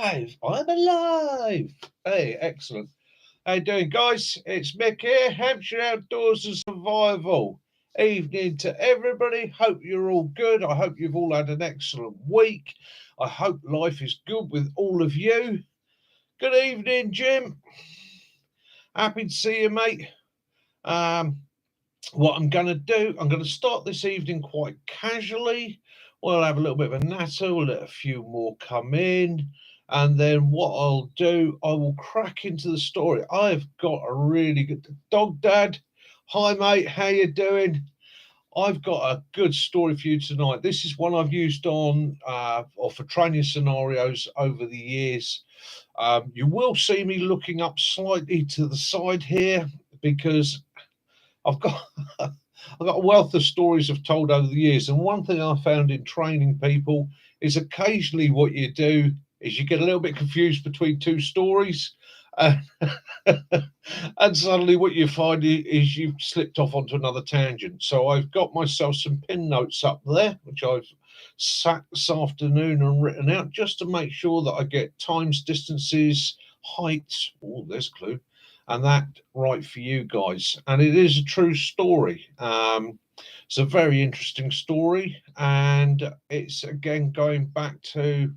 alive! I'm alive! Hey, excellent. How you doing, guys? It's Mick here, Hampshire Outdoors and Survival. Evening to everybody. Hope you're all good. I hope you've all had an excellent week. I hope life is good with all of you. Good evening, Jim. Happy to see you, mate. What I'm going to do, I'm going to start this evening quite casually. We'll have a little bit of a natter, we'll let a few more come in, and then what I'll do, I will crack into the story. I've got a really good dog dad. Hi, mate, how you doing? I've got a good story for you tonight. This is one I've used on or for training scenarios over the years. You will see me looking up slightly to the side here because I've got I've got a wealth of stories I've told over the years, and one thing I found in training people is occasionally what you do is you get a little bit confused between two stories, uh, and suddenly what you find is you've slipped off onto another tangent. So I've got myself some pin notes up there, which I've sat this afternoon and written out just to make sure that I get times, distances, heights. Oh, there's a clue and that right for you guys. And it is a true story. It's a very interesting story, and it's again going back to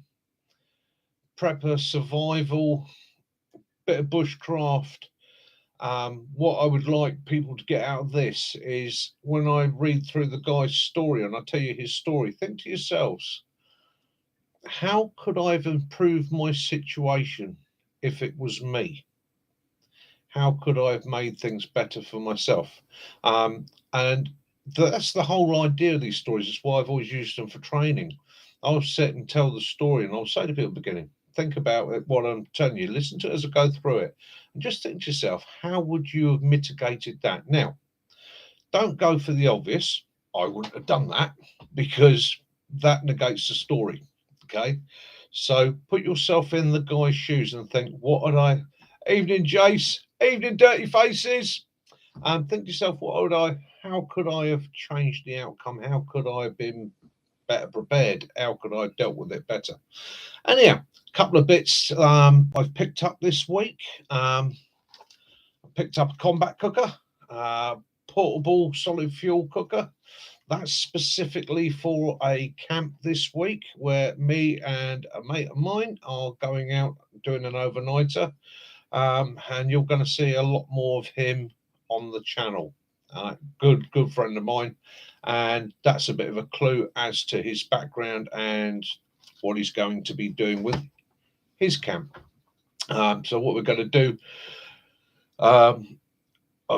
prepper survival, bit of bushcraft. What I would like people to get out of this is when I read through the guy's story and I tell you his story, think to yourselves, how could I have improved my situation if it was me? How could I have made things better for myself? And that's the whole idea of these stories. It's why I've always used them for training. I'll sit and tell the story, and I'll say to people at the beginning, think about it, what I'm telling you, listen to it as I go through it, and just think to yourself, how would you have mitigated that? Now, don't go for the obvious. I wouldn't have done that because that negates the story. Okay. So put yourself in the guy's shoes and think, what would I, evening Jace, evening dirty faces, and think to yourself, how could I have changed the outcome? How could I have been better prepared? How could I have dealt with it better? Anyhow, a couple of bits I've picked up this week. I picked up a combat cooker, portable solid fuel cooker. That's specifically for a camp this week where me and a mate of mine are going out doing an overnighter. And you're going to see a lot more of him on the channel. Good friend of mine, and that's a bit of a clue as to his background and what he's going to be doing with his camp. So what we're going to do, our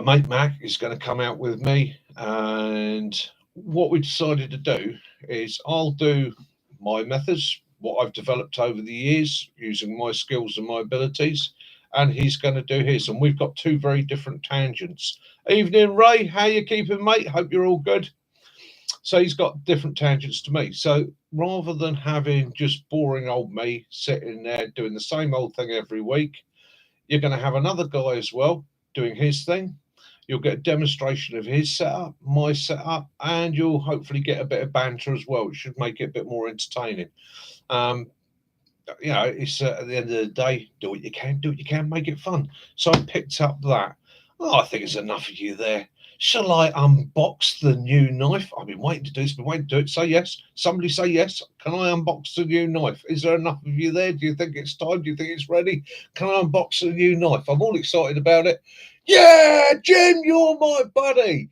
mate Mac is going to come out with me, and what we decided to do is I'll do my methods, what I've developed over the years using my skills and my abilities, and he's going to do his, and we've got two very different tangents. Evening, Ray, how you keeping, mate? Hope you're all good. So he's got different tangents to me. So rather than having just boring old me sitting there doing the same old thing every week, you're going to have another guy as well doing his thing. You'll get a demonstration of his setup, my setup, and you'll hopefully get a bit of banter as well, which should make it a bit more entertaining. It's at the end of the day, do what you can, make it fun. So I picked up that. Oh, I think there's enough of you there. Shall I unbox the new knife? I've been waiting to do this, been waiting to do it. Say yes. Somebody say yes. Can I unbox the new knife? Is there enough of you there? Do you think it's time? Do you think it's ready? Can I unbox the new knife? I'm all excited about it. Yeah, Jim, you're my buddy.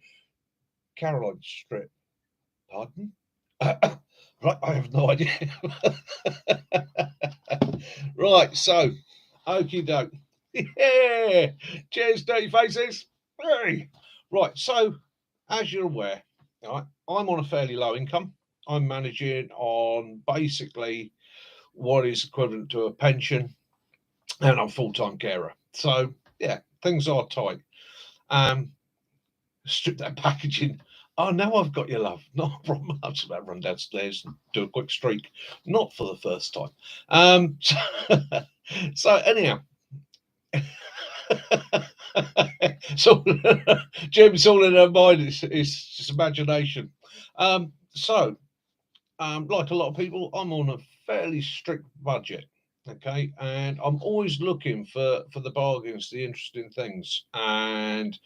Caroline Strip. Pardon? Right, I have no idea. Right, so, okie doke. Yeah, cheers, dirty faces. Hey. Right, so, as you're aware, right, I'm on a fairly low income. I'm managing on basically what is equivalent to a pension, and I'm full-time carer. So, yeah, things are tight. Strip that packaging. Oh, now I've got your love. No problem. I'm just about to run downstairs and do a quick streak. Not for the first time. So anyhow. So Jim's all in her mind. It's just imagination. Like a lot of people, I'm on a fairly strict budget. Okay, and I'm always looking for the bargains, the interesting things, and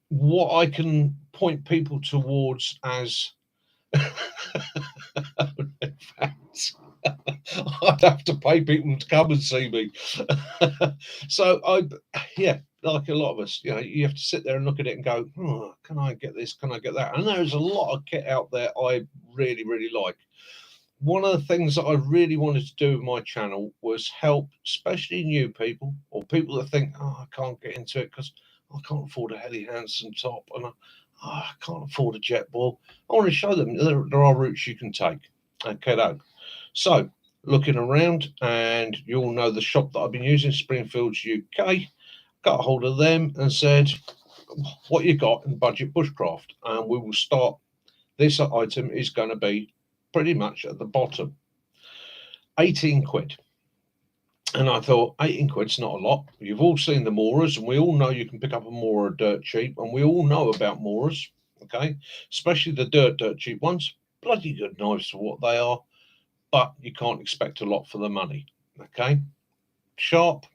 what I can point people towards as in fact, I'd have to pay people to come and see me. So yeah, like a lot of us, you have to sit there and look at it and go, oh, can I get this? Can I get that? And there's a lot of kit out there I really, really like. One of the things that I really wanted to do with my channel was help, especially new people or people that think, oh, I can't get into it because I can't afford a Helly Hansen top and I can't afford a Jetboil. I want to show them there are routes you can take. Okay, though. So, looking around, and you all know the shop that I've been using, Springfields UK, got a hold of them and said, what you got in budget bushcraft? And we will start. This item is going to be pretty much at the bottom. 18 quid. And I thought, 18 quid's not a lot. You've all seen the Moras, and we all know you can pick up a Mora dirt cheap, and we all know about Moras, okay? Especially the dirt cheap ones. Bloody good knives for what they are, but you can't expect a lot for the money, okay? Sharp,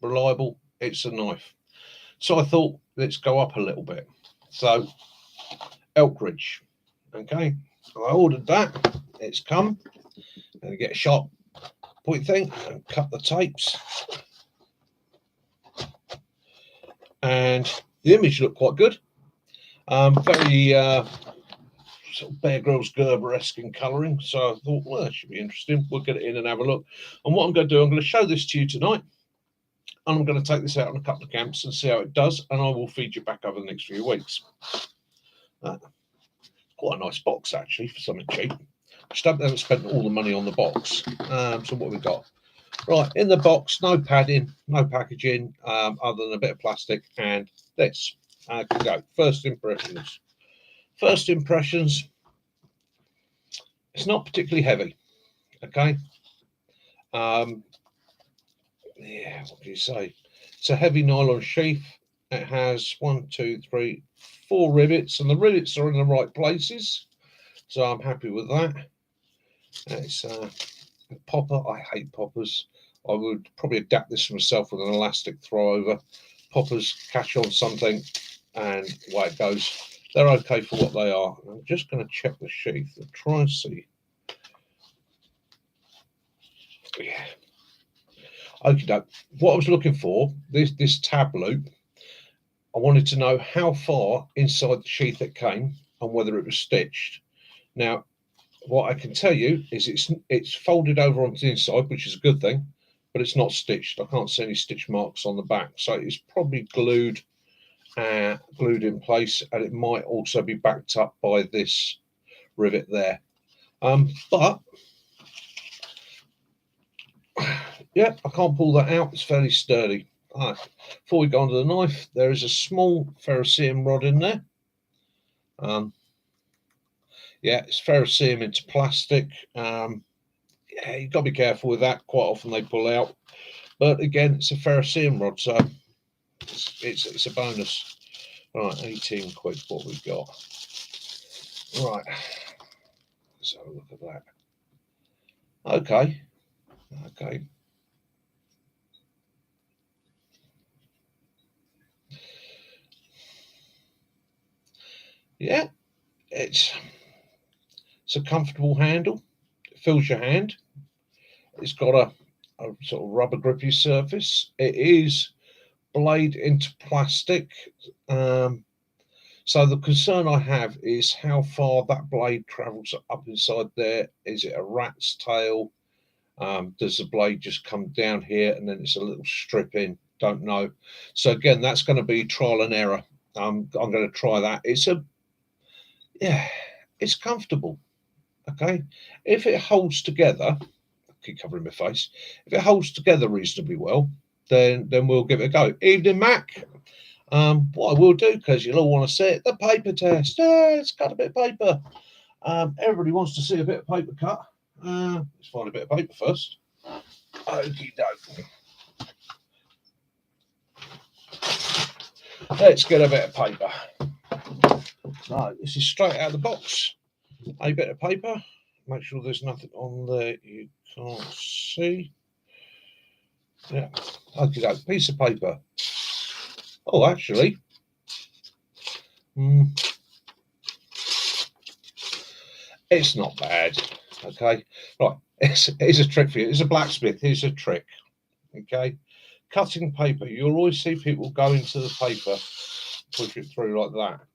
reliable, it's a knife. So I thought, let's go up a little bit. So, Elkridge, okay? I ordered that, it's come, and you get a sharp point thing and cut the tapes. And the image looked quite good. Very sort of Bear Grylls Gerber-esque in colouring. So I thought, well, that should be interesting. We'll get it in and have a look. And what I'm going to do, I'm going to show this to you tonight. And I'm going to take this out on a couple of camps and see how it does. And I will feed you back over the next few weeks. Quite a nice box, actually, for something cheap. Just haven't spent all the money on the box. So what have we got? Right, in the box, no padding, no packaging, other than a bit of plastic and this. Can go. First impressions. First impressions, it's not particularly heavy, okay? Yeah, what can you say? It's a heavy nylon sheath. It has 1, 2, 3, 4 rivets, and the rivets are in the right places, so I'm happy with that. It's a popper. I hate poppers. I would probably adapt this myself with an elastic throw over. Poppers catch on something and away it goes. They're okay for what they are. I'm just going to check the sheath and try and see. Yeah. Okay, what I was looking for, this tab loop, I wanted to know how far inside the sheath it came and whether it was stitched. Now, what I can tell you is it's folded over onto the inside, which is a good thing, but it's not stitched. I can't see any stitch marks on the back, so it's probably glued in place, and it might also be backed up by this rivet there. But yeah, I can't pull that out. It's fairly sturdy. All right. Before we go on to the knife, there is a small ferrocerium rod in there. Yeah, it's ferrocerium into plastic. Yeah, you've got to be careful with that. Quite often they pull out. But again, it's a ferrocerium rod, so it's a bonus. Right, 18 quid, what we've got. Right, let's have a look at that. Okay. Yeah, it's a comfortable handle. It fills your hand. It's got a sort of rubber grippy surface. It is blade into plastic. So the concern I have is how far that blade travels up inside there. Is it a rat's tail? Does the blade just come down here and then it's a little strip in? Don't know. So again, that's going to be trial and error. I'm going to try that. It's comfortable. Okay, if it holds together, I keep covering my face. If it holds together reasonably well, then we'll give it a go. Evening, Mac. What I will do, because you'll all want to see it, the paper test. Let's cut a bit of paper. Everybody wants to see a bit of paper cut. Let's find a bit of paper first. Okie doke. Let's get a bit of paper. So this is straight out of the box. A bit of paper. Make sure there's nothing on there you can't see. Yeah. Okay, go. Piece of paper. Oh, actually. It's not bad. Okay. Right. Here's a trick for you. It's a blacksmith. Here's a trick. Okay. Cutting paper. You'll always see people go into the paper, push it through like that.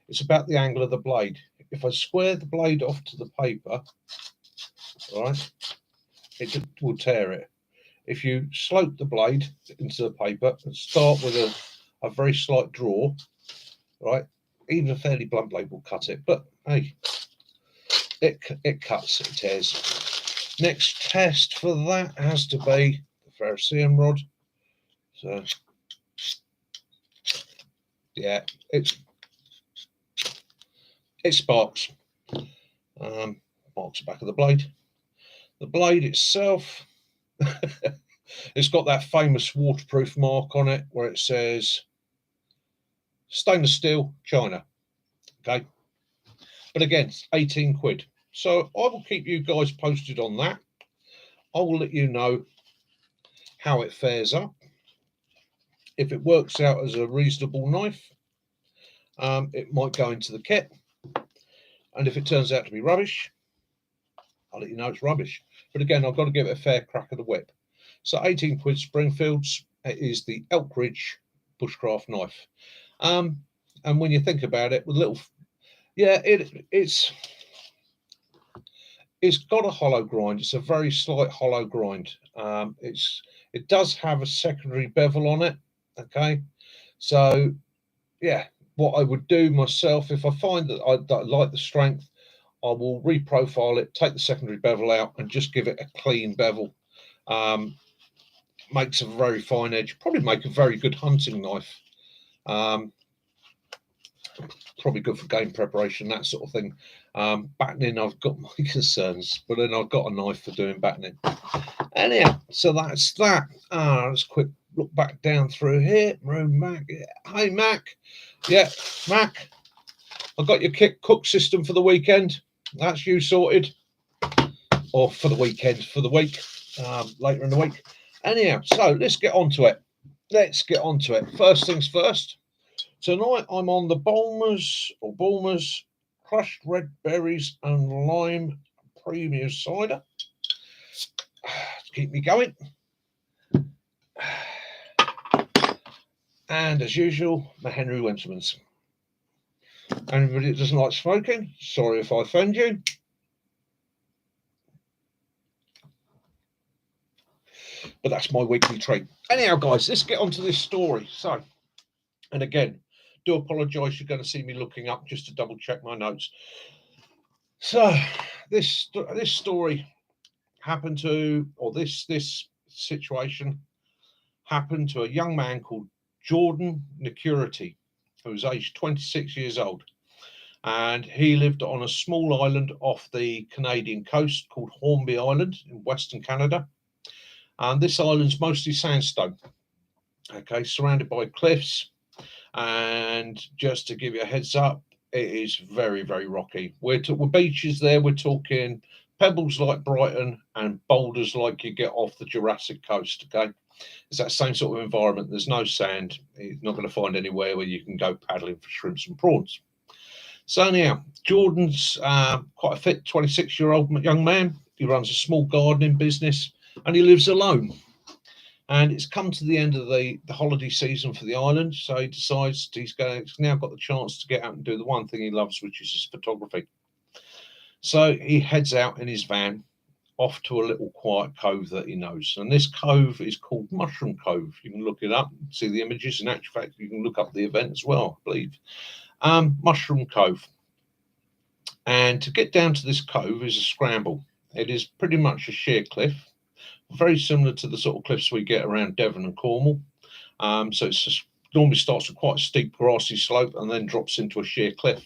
It's about the angle of the blade. If I square the blade off to the paper, right, it will tear it. If you slope the blade into the paper and start with a very slight draw, right, even a fairly blunt blade will cut it. But hey, it cuts, it tears. Next test for that has to be the ferrocerium rod. So yeah, it sparks. Marks the back of the blade. The blade itself, it's got that famous waterproof mark on it where it says stainless steel, China. Okay. But again, 18 quid. So I will keep you guys posted on that. I will let you know how it fares up. If it works out as a reasonable knife, it might go into the kit. And if it turns out to be rubbish, I'll let you know it's rubbish. But again, I've got to give it a fair crack of the whip. So 18 quid Springfields. It is the Elkridge bushcraft knife. And when you think about it, with little, yeah, it's got a hollow grind. It's a very slight hollow grind. It does have a secondary bevel on it. Okay, so yeah, what I would do myself if I find that I like the strength, I will reprofile it, take the secondary bevel out, and just give it a clean bevel. Makes a very fine edge. Probably make a very good hunting knife. Probably good for game preparation, that sort of thing. Battening, I've got my concerns, but then I've got a knife for doing battening. Anyhow, so that's that. Let's quick look back down through here. Mac. Hey, Mac. Yeah, Mac. I've got your cook system for the weekend. That's you sorted. Or for the weekend, for the week, later in the week. Anyhow, so let's get on to it. First things first. Tonight I'm on the Bulmers crushed red berries and lime premium cider. Keep me going. And as usual, my Henry Wintermans. Anybody that doesn't like smoking, sorry if I offend you. But that's my weekly treat. Anyhow, guys, let's get on to this story. So, and again, do apologise, you're going to see me looking up just to double check my notes. So, this story happened to, or this situation happened to a young man called Jordan Nicurity, who was aged 26 years old. And he lived on a small island off the Canadian coast called Hornby Island in Western Canada. And this island's mostly sandstone, okay, surrounded by cliffs. And just to give you a heads up, it is very, very rocky. We're beaches there, we're talking pebbles like Brighton and boulders like you get off the Jurassic coast, okay? It's that same sort of environment. There's no sand. You're not going to find anywhere where you can go paddling for shrimps and prawns. So anyhow, Jordan's quite a fit 26-year-old young man. He runs a small gardening business and he lives alone. And it's come to the end of the holiday season for the island, so he decides he's now got the chance to get out and do the one thing he loves, which is his photography. So he heads out in his van off to a little quiet cove that he knows. And this cove is called Mushroom Cove. You can look it up, see the images. In actual fact, you can look up the event as well, I believe. Mushroom Cove. And to get down to this cove is a scramble. It is pretty much a sheer cliff, very similar to the sort of cliffs we get around Devon and Cornwall. So it's just normally starts with quite a steep grassy slope and then drops into a sheer cliff.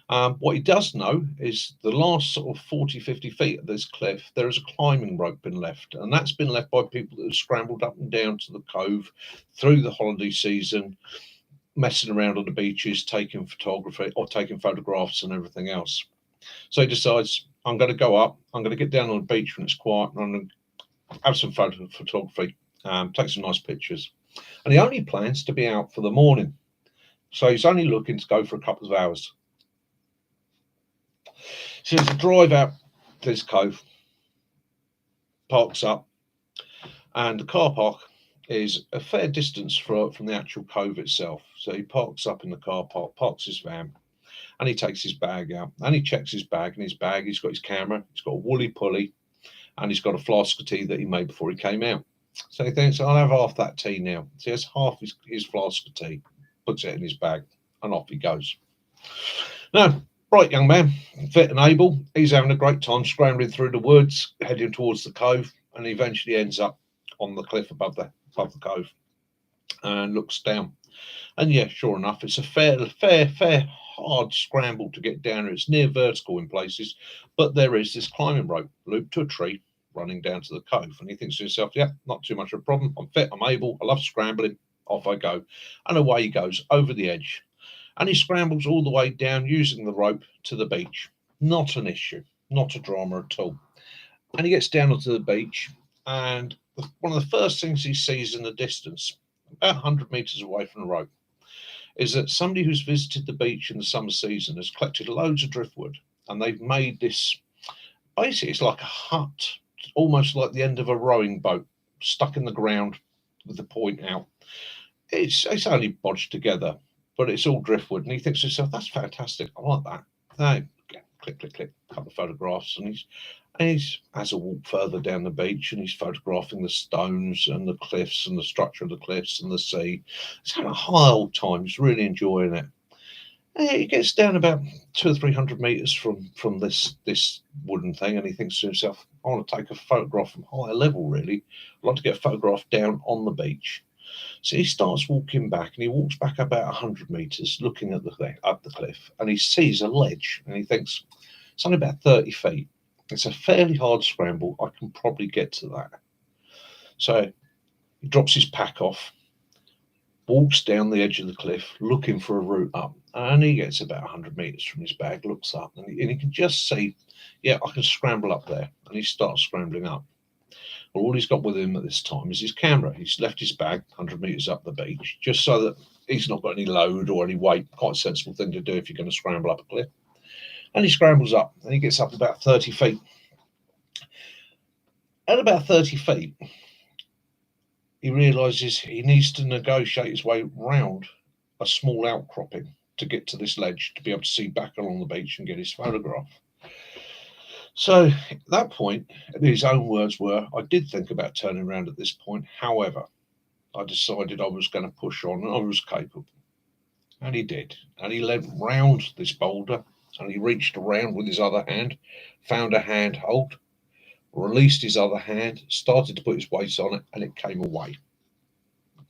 What he does know is the last sort of 40, 50 feet of this cliff, there is a climbing rope been left. And that's been left by people that have scrambled up and down to the cove through the holiday season, messing around on the beaches, taking photography or taking photographs and everything else. So he decides, I'm going to go up, I'm going to get down on the beach when it's quiet, and I'm going to have some photography. take some nice pictures. And he only plans to be out for the morning. So he's only looking to go for a couple of hours. So there's a drive out this cove, parks up, and the car park is a fair distance from the actual cove itself. So he parks up in the car park, parks his van, and he takes his bag out, and he checks his bag. In his bag, he's got his camera, he's got a woolly pulley, and he's got a flask of tea that he made before he came out. So he thinks, I'll have half that tea now. So he has half his flask of tea, puts it in his bag, and off he goes. Now, bright young man, fit and able, he's having a great time scrambling through the woods, heading towards the cove, and he eventually ends up on the cliff above the cove and looks down. And yeah, sure enough, it's a fair hard scramble to get down. It's near vertical in places, but there is this climbing rope looped to a tree running down to the cove. And he thinks to himself, yeah, not too much of a problem. I'm fit, I'm able, I love scrambling. Off I go. And away he goes over the edge. And he scrambles all the way down using the rope to the beach. Not an issue, not a drama at all. And he gets down onto the beach, and one of the first things he sees in the distance, about 100 meters away from the rope, is that somebody who's visited the beach in the summer season has collected loads of driftwood, and they've made this, basically it's like a hut, almost like the end of a rowing boat, stuck in the ground with the point out. It's only bodged together, but it's all driftwood, and he thinks to himself, that's fantastic, I like that. So, click, a couple of photographs, and he's as a walk further down the beach, and he's photographing the stones and the cliffs and the structure of the cliffs and the sea. He's having a high old time. He's really enjoying it. And he gets down about 200 or 300 meters from this wooden thing, and he thinks to himself, I want to take a photograph from higher level, really. I'd like to get a photograph down on the beach. So he starts walking back, and he walks back about 100 meters, looking at up the cliff, and he sees a ledge, and he thinks, it's only about 30 feet. It's a fairly hard scramble. I can probably get to that. So he drops his pack off, walks down the edge of the cliff, looking for a route up. And he gets about 100 meters from his bag, looks up, and he can just see, yeah, I can scramble up there. And he starts scrambling up. Well, all he's got with him at this time is his camera. He's left his bag 100 meters up the beach, just so that he's not got any load or any weight. Quite a sensible thing to do if you're going to scramble up a cliff. And he scrambles up, and he gets up about 30 feet. At about 30 feet, he realizes he needs to negotiate his way round a small outcropping to get to this ledge, to be able to see back along the beach and get his photograph. So at that point, his own words were, I did think about turning around at this point. However, I decided I was going to push on, and I was capable. And he did. And he led round this boulder, and he reached around with his other hand, found a handhold, released his other hand, started to put his weight on it, and it came away.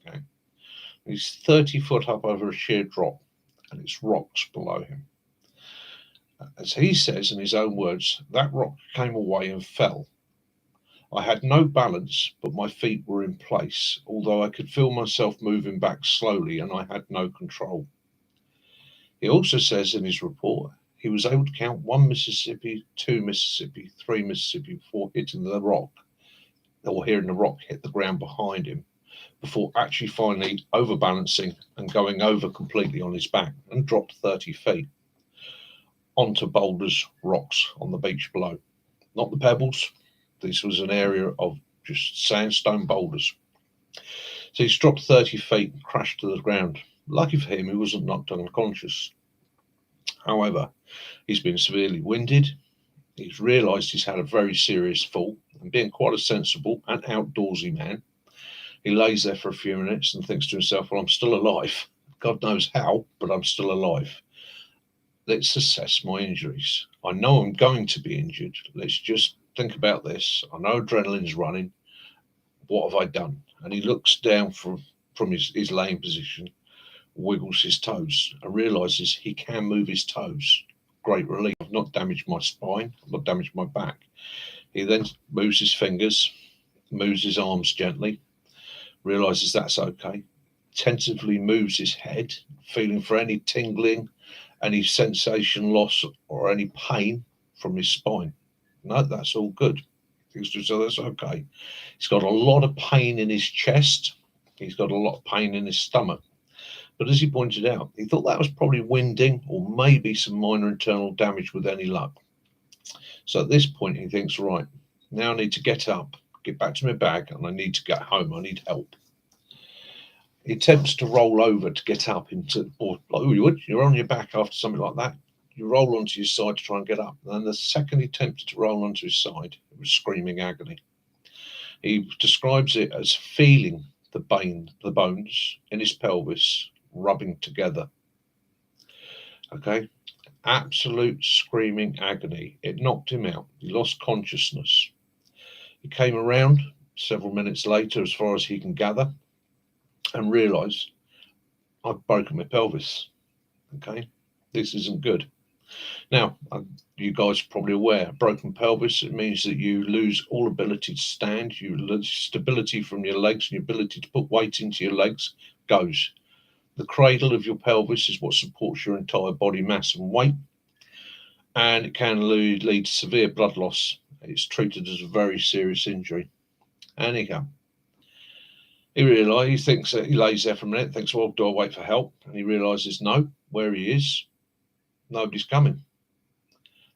Okay. He's 30 foot up over a sheer drop, and it's rocks below him. As he says in his own words, that rock came away and fell. I had no balance, but my feet were in place, although I could feel myself moving back slowly, and I had no control. He also says in his report, he was able to count 1 Mississippi, 2 Mississippi, 3 Mississippi before hitting the rock, or hearing the rock hit the ground behind him, before actually finally overbalancing and going over completely on his back and dropped 30 feet onto boulders, rocks on the beach below. Not the pebbles. This was an area of just sandstone boulders. So he's dropped 30 feet and crashed to the ground. Lucky for him, he wasn't knocked unconscious. However, he's been severely winded. He's realised he's had a very serious fall, and being quite a sensible and outdoorsy man, he lays there for a few minutes and thinks to himself, well, I'm still alive. God knows how, but I'm still alive. Let's assess my injuries. I know I'm going to be injured. Let's just think about this. I know adrenaline's running. What have I done? And he looks down from his laying position, wiggles his toes, and realizes he can move his toes. Great relief. I've not damaged my spine. I've not damaged my back. He then moves his fingers, moves his arms gently, realizes that's okay, tentatively moves his head, feeling for any tingling, any sensation loss, or any pain from his spine. No, that's all good. Thinks to himself, that's okay. He's got a lot of pain in his chest. He's got a lot of pain in his stomach. But as he pointed out, he thought that was probably winding or maybe some minor internal damage with any luck. So at this point, he thinks, right, now I need to get up, get back to my bag, and I need to get home. I need help. He attempts to roll over to get up into, or like you would, you're on your back after something like that. You roll onto your side to try and get up. And then the second he attempted to roll onto his side, it was screaming agony. He describes it as feeling the bones in his pelvis rubbing together. Okay, absolute screaming agony. It knocked him out. He lost consciousness. He came around several minutes later, as far as he can gather, and realised, I've broken my pelvis. Okay, this isn't good. Now, you guys are probably aware, broken pelvis, it means that you lose all ability to stand, you lose stability from your legs, and your ability to put weight into your legs goes. The cradle of your pelvis is what supports your entire body mass and weight, and it can lead to severe blood loss. It's treated as a very serious injury. Anyhow, he thinks that he lays there for a minute, thinks, well, do I wait for help? And he realises, no, where he is, nobody's coming.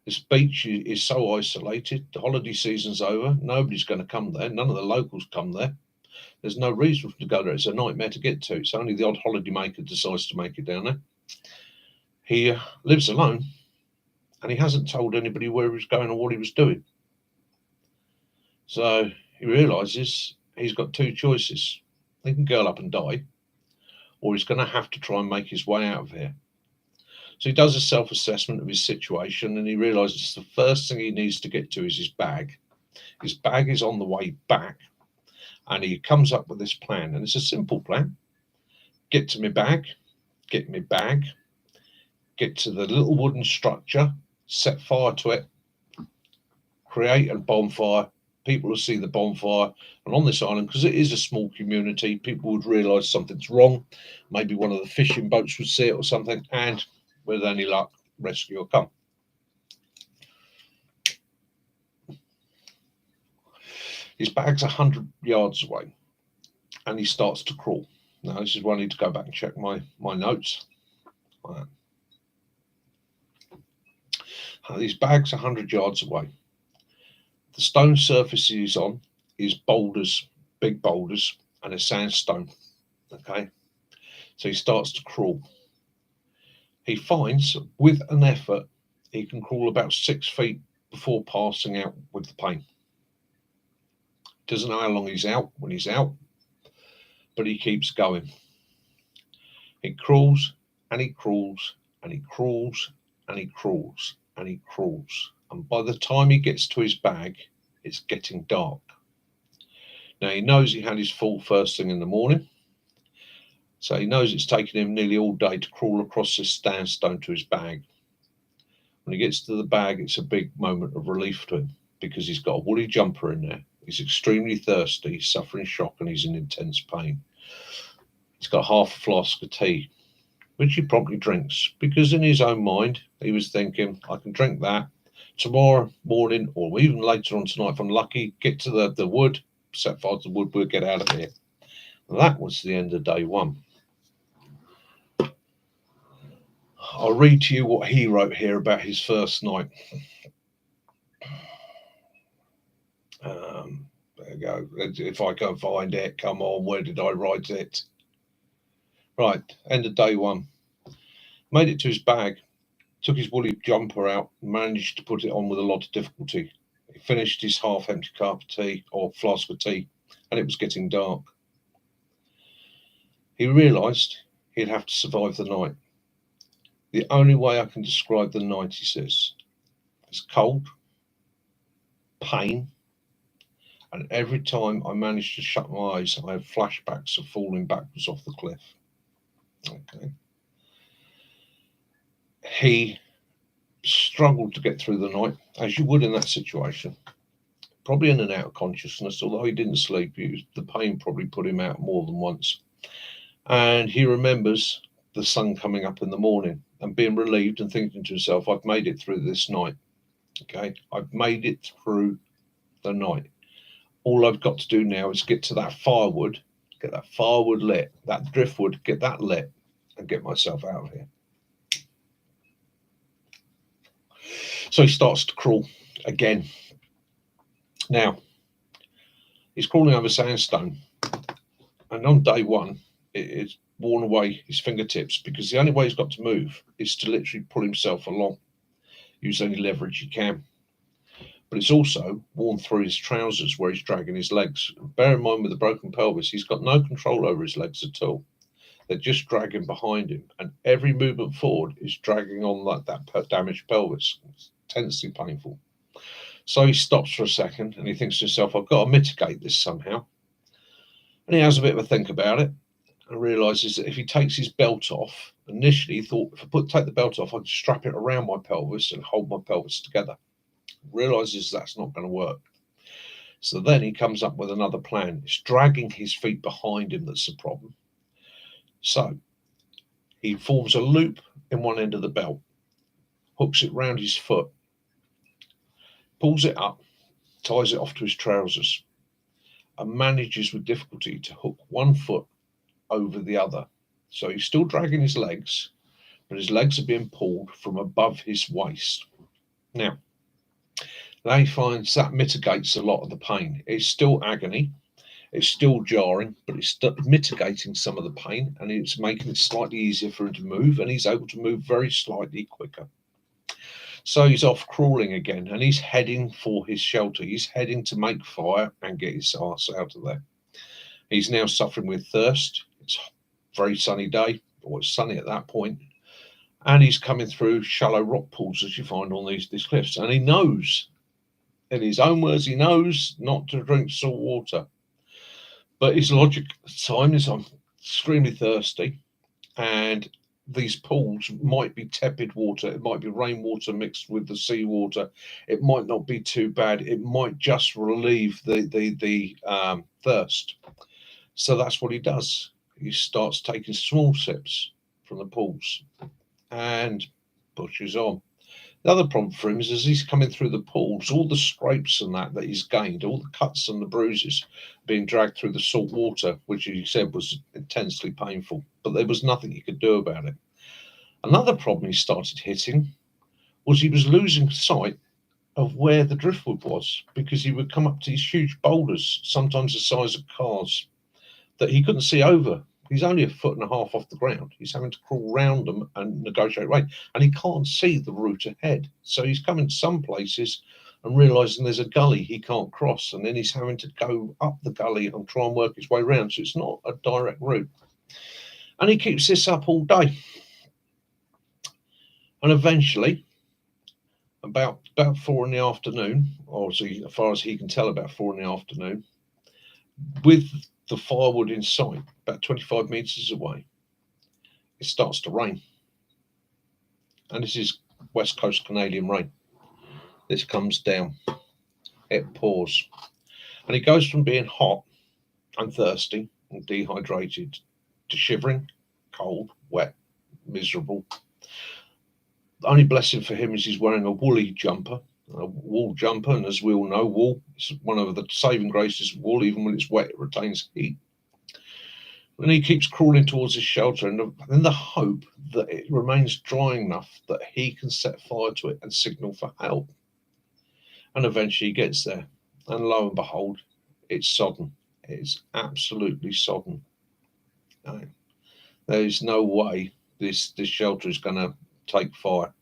This beach is so isolated. The holiday season's over. Nobody's going to come there. None of the locals come there. There's no reason to go there. It's a nightmare to get to. It's only the odd holiday maker decides to make it down there. He lives alone, and he hasn't told anybody where he was going or what he was doing. So he realises he's got two choices. He can curl up and die, or he's going to have to try and make his way out of here. So he does a self-assessment of his situation, and he realises the first thing he needs to get to is his bag. His bag is on the way back, and he comes up with this plan, and it's a simple plan. Get to my bag, get my bag, get to the little wooden structure, set fire to it, create a bonfire. People will see the bonfire, and on this island, because it is a small community, people would realise something's wrong. Maybe one of the fishing boats would see it or something, and with any luck, rescue will come. His bag's 100 yards away, and he starts to crawl. Now, this is where I need to go back and check my notes. His bag's 100 yards away. The stone surface he's on is boulders, big boulders, and a sandstone. Okay, so he starts to crawl. He finds, with an effort, he can crawl about 6 feet before passing out with the pain. Doesn't know how long he's out when he's out, but he keeps going. He crawls and he crawls and he crawls and he crawls and he crawls. And by the time he gets to his bag, it's getting dark. Now, he knows he had his fall first thing in the morning. So he knows it's taken him nearly all day to crawl across this sandstone to his bag. When he gets to the bag, it's a big moment of relief to him because he's got a woolly jumper in there. He's extremely thirsty, he's suffering shock, and he's in intense pain. He's got half a flask of tea, which he promptly drinks because in his own mind, he was thinking, I can drink that tomorrow morning or even later on tonight if I'm lucky, get to the wood, set fire to the wood, we'll get out of here. And that was the end of day one. I'll read to you what he wrote here about his first night. There you go. If I can find it, come on, where did I write it? Right, end of day one. Made it to his bag, took his woolly jumper out, managed to put it on with a lot of difficulty. He finished his half-empty cup of tea, or flask of tea, and it was getting dark. He realised he'd have to survive the night. The only way I can describe the night, he says, is cold, pain, and every time I manage to shut my eyes, I have flashbacks of falling backwards off the cliff. Okay. He struggled to get through the night, as you would in that situation. Probably in and out of consciousness, although he didn't sleep. The pain probably put him out more than once. And he remembers the sun coming up in the morning and being relieved and thinking to himself, I've made it through this night. Okay, I've made it through the night. All I've got to do now is get to that firewood, get that firewood lit, that driftwood, get that lit, and get myself out of here. So he starts to crawl again. Now, he's crawling over sandstone, and on day one, it's worn away his fingertips, because the only way he's got to move is to literally pull himself along, use any leverage he can. But it's also worn through his trousers where he's dragging his legs. Bear in mind, with the broken pelvis, he's got no control over his legs at all. They're just dragging behind him, and every movement forward is dragging on like that damaged pelvis. It's intensely painful. So he stops for a second and he thinks to himself, I've got to mitigate this somehow. And he has a bit of a think about it and realizes that if he takes his belt off, initially he thought, if I take the belt off, I can strap it around my pelvis and hold my pelvis together. Realizes that's not going to work. So then he comes up with another plan. It's dragging his feet behind him that's the problem. So he forms a loop in one end of the belt, hooks it round his foot, pulls it up, ties it off to his trousers, and manages with difficulty to hook one foot over the other. So he's still dragging his legs, but his legs are being pulled from above his waist. Now he finds that mitigates a lot of the pain. It's still agony, it's still jarring, but it's mitigating some of the pain, and it's making it slightly easier for him to move, and he's able to move very slightly quicker. So he's off crawling again, and he's heading for his shelter. He's heading to make fire and get his ass out of there. He's now suffering with thirst. It's a very sunny day, or it's sunny at that point, and he's coming through shallow rock pools as you find on these cliffs. And he knows, in his own words, he knows not to drink salt water. But his logic at the time is, I'm extremely thirsty, and these pools might be tepid water, it might be rainwater mixed with the seawater, it might not be too bad, it might just relieve the thirst. So that's what he does. He starts taking small sips from the pools and pushes on. The other problem for him is, as he's coming through the pools, all the scrapes and that he's gained, all the cuts and the bruises, being dragged through the salt water, which he said was intensely painful, but there was nothing he could do about it. Another problem he started hitting was he was losing sight of where the driftwood was, because he would come up to these huge boulders, sometimes the size of cars, that he couldn't see over. He's only 1.5 feet off the ground. He's having to crawl round them and negotiate rate, and he can't see the route ahead. So he's coming to some places and realizing there's a gully he can't cross, and then he's having to go up the gully and try and work his way around. So it's not a direct route, and he keeps this up all day. And eventually, about 4 in the afternoon, or as far as he can tell, about 4 in the afternoon, with the firewood in sight, about 25 meters away, it starts to rain. And this is West Coast Canadian rain. This comes down, it pours, and it goes from being hot and thirsty and dehydrated to shivering, cold, wet, miserable. The only blessing for him is he's wearing a woolly jumper, a wool jumper, and as we all know, wool is one of the saving graces of wool. Even when it's wet, it retains heat. And he keeps crawling towards his shelter in the hope that it remains dry enough that he can set fire to it and signal for help. And eventually he gets there, and lo and behold, it's sodden. It's absolutely sodden. There is no way this shelter is going to take fire.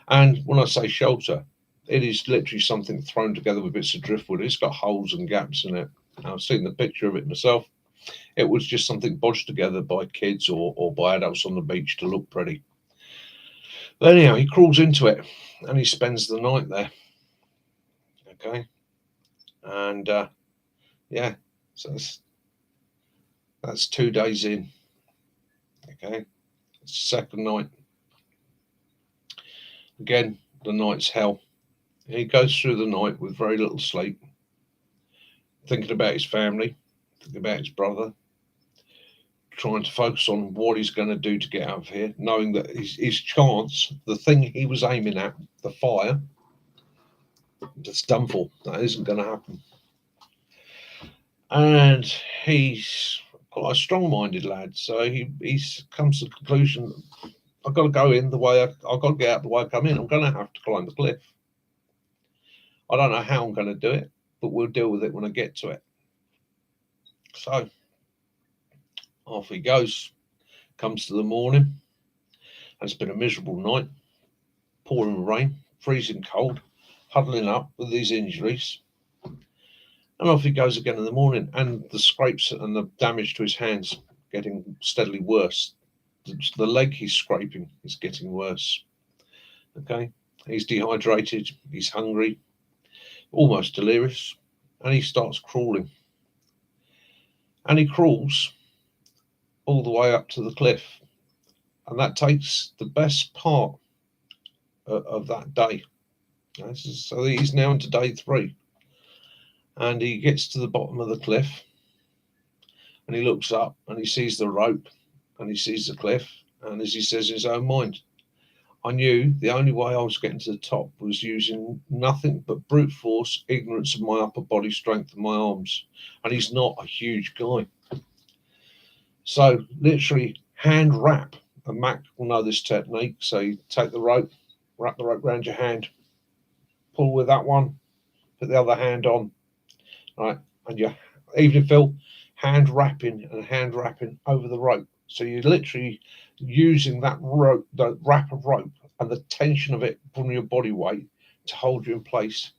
And when I say shelter, it is literally something thrown together with bits of driftwood. It's got holes and gaps in it. I've seen the picture of it myself. It was just something bodged together by kids or by adults on the beach to look pretty. But anyhow, he crawls into it and he spends the night there. Okay. And yeah, so that's 2 days in. Okay. It's the second night. Again, the night's hell. He goes through the night with very little sleep, thinking about his family, thinking about his brother, trying to focus on what he's going to do to get out of here, knowing that his chance, the thing he was aiming at, the fire, That's done for. That isn't going to happen. And he's quite a strong-minded lad, so he comes to the conclusion, I've got to go in the way I've got to get out the way I come in. I'm going to have to climb the cliff. I don't know how I'm going to do it, but we'll deal with it when I get to it. So off he goes. Comes to the morning, and it's been a miserable night, pouring rain, freezing cold, huddling up with these injuries. And off he goes again in the morning, and the scrapes and the damage to his hands getting steadily worse. The leg he's scraping is getting worse. Okay, he's dehydrated, he's hungry, almost delirious, and he starts crawling. And he crawls all the way up to the cliff, and that takes the best part of that day. So he's now into day 3, and he gets to the bottom of the cliff, and he looks up and he sees the rope and he sees the cliff, and as he says in his own mind, I knew the only way I was getting to the top was using nothing but brute force, ignorance of my upper body strength and my arms. And he's not a huge guy. So literally hand wrap, and Mac will know this technique. So you take the rope, wrap the rope around your hand, pull with that one, put the other hand on, right? And you're even Phil, hand wrapping over the rope. So you're literally using that rope, the wrap of rope, and the tension of it from your body weight to hold you in place.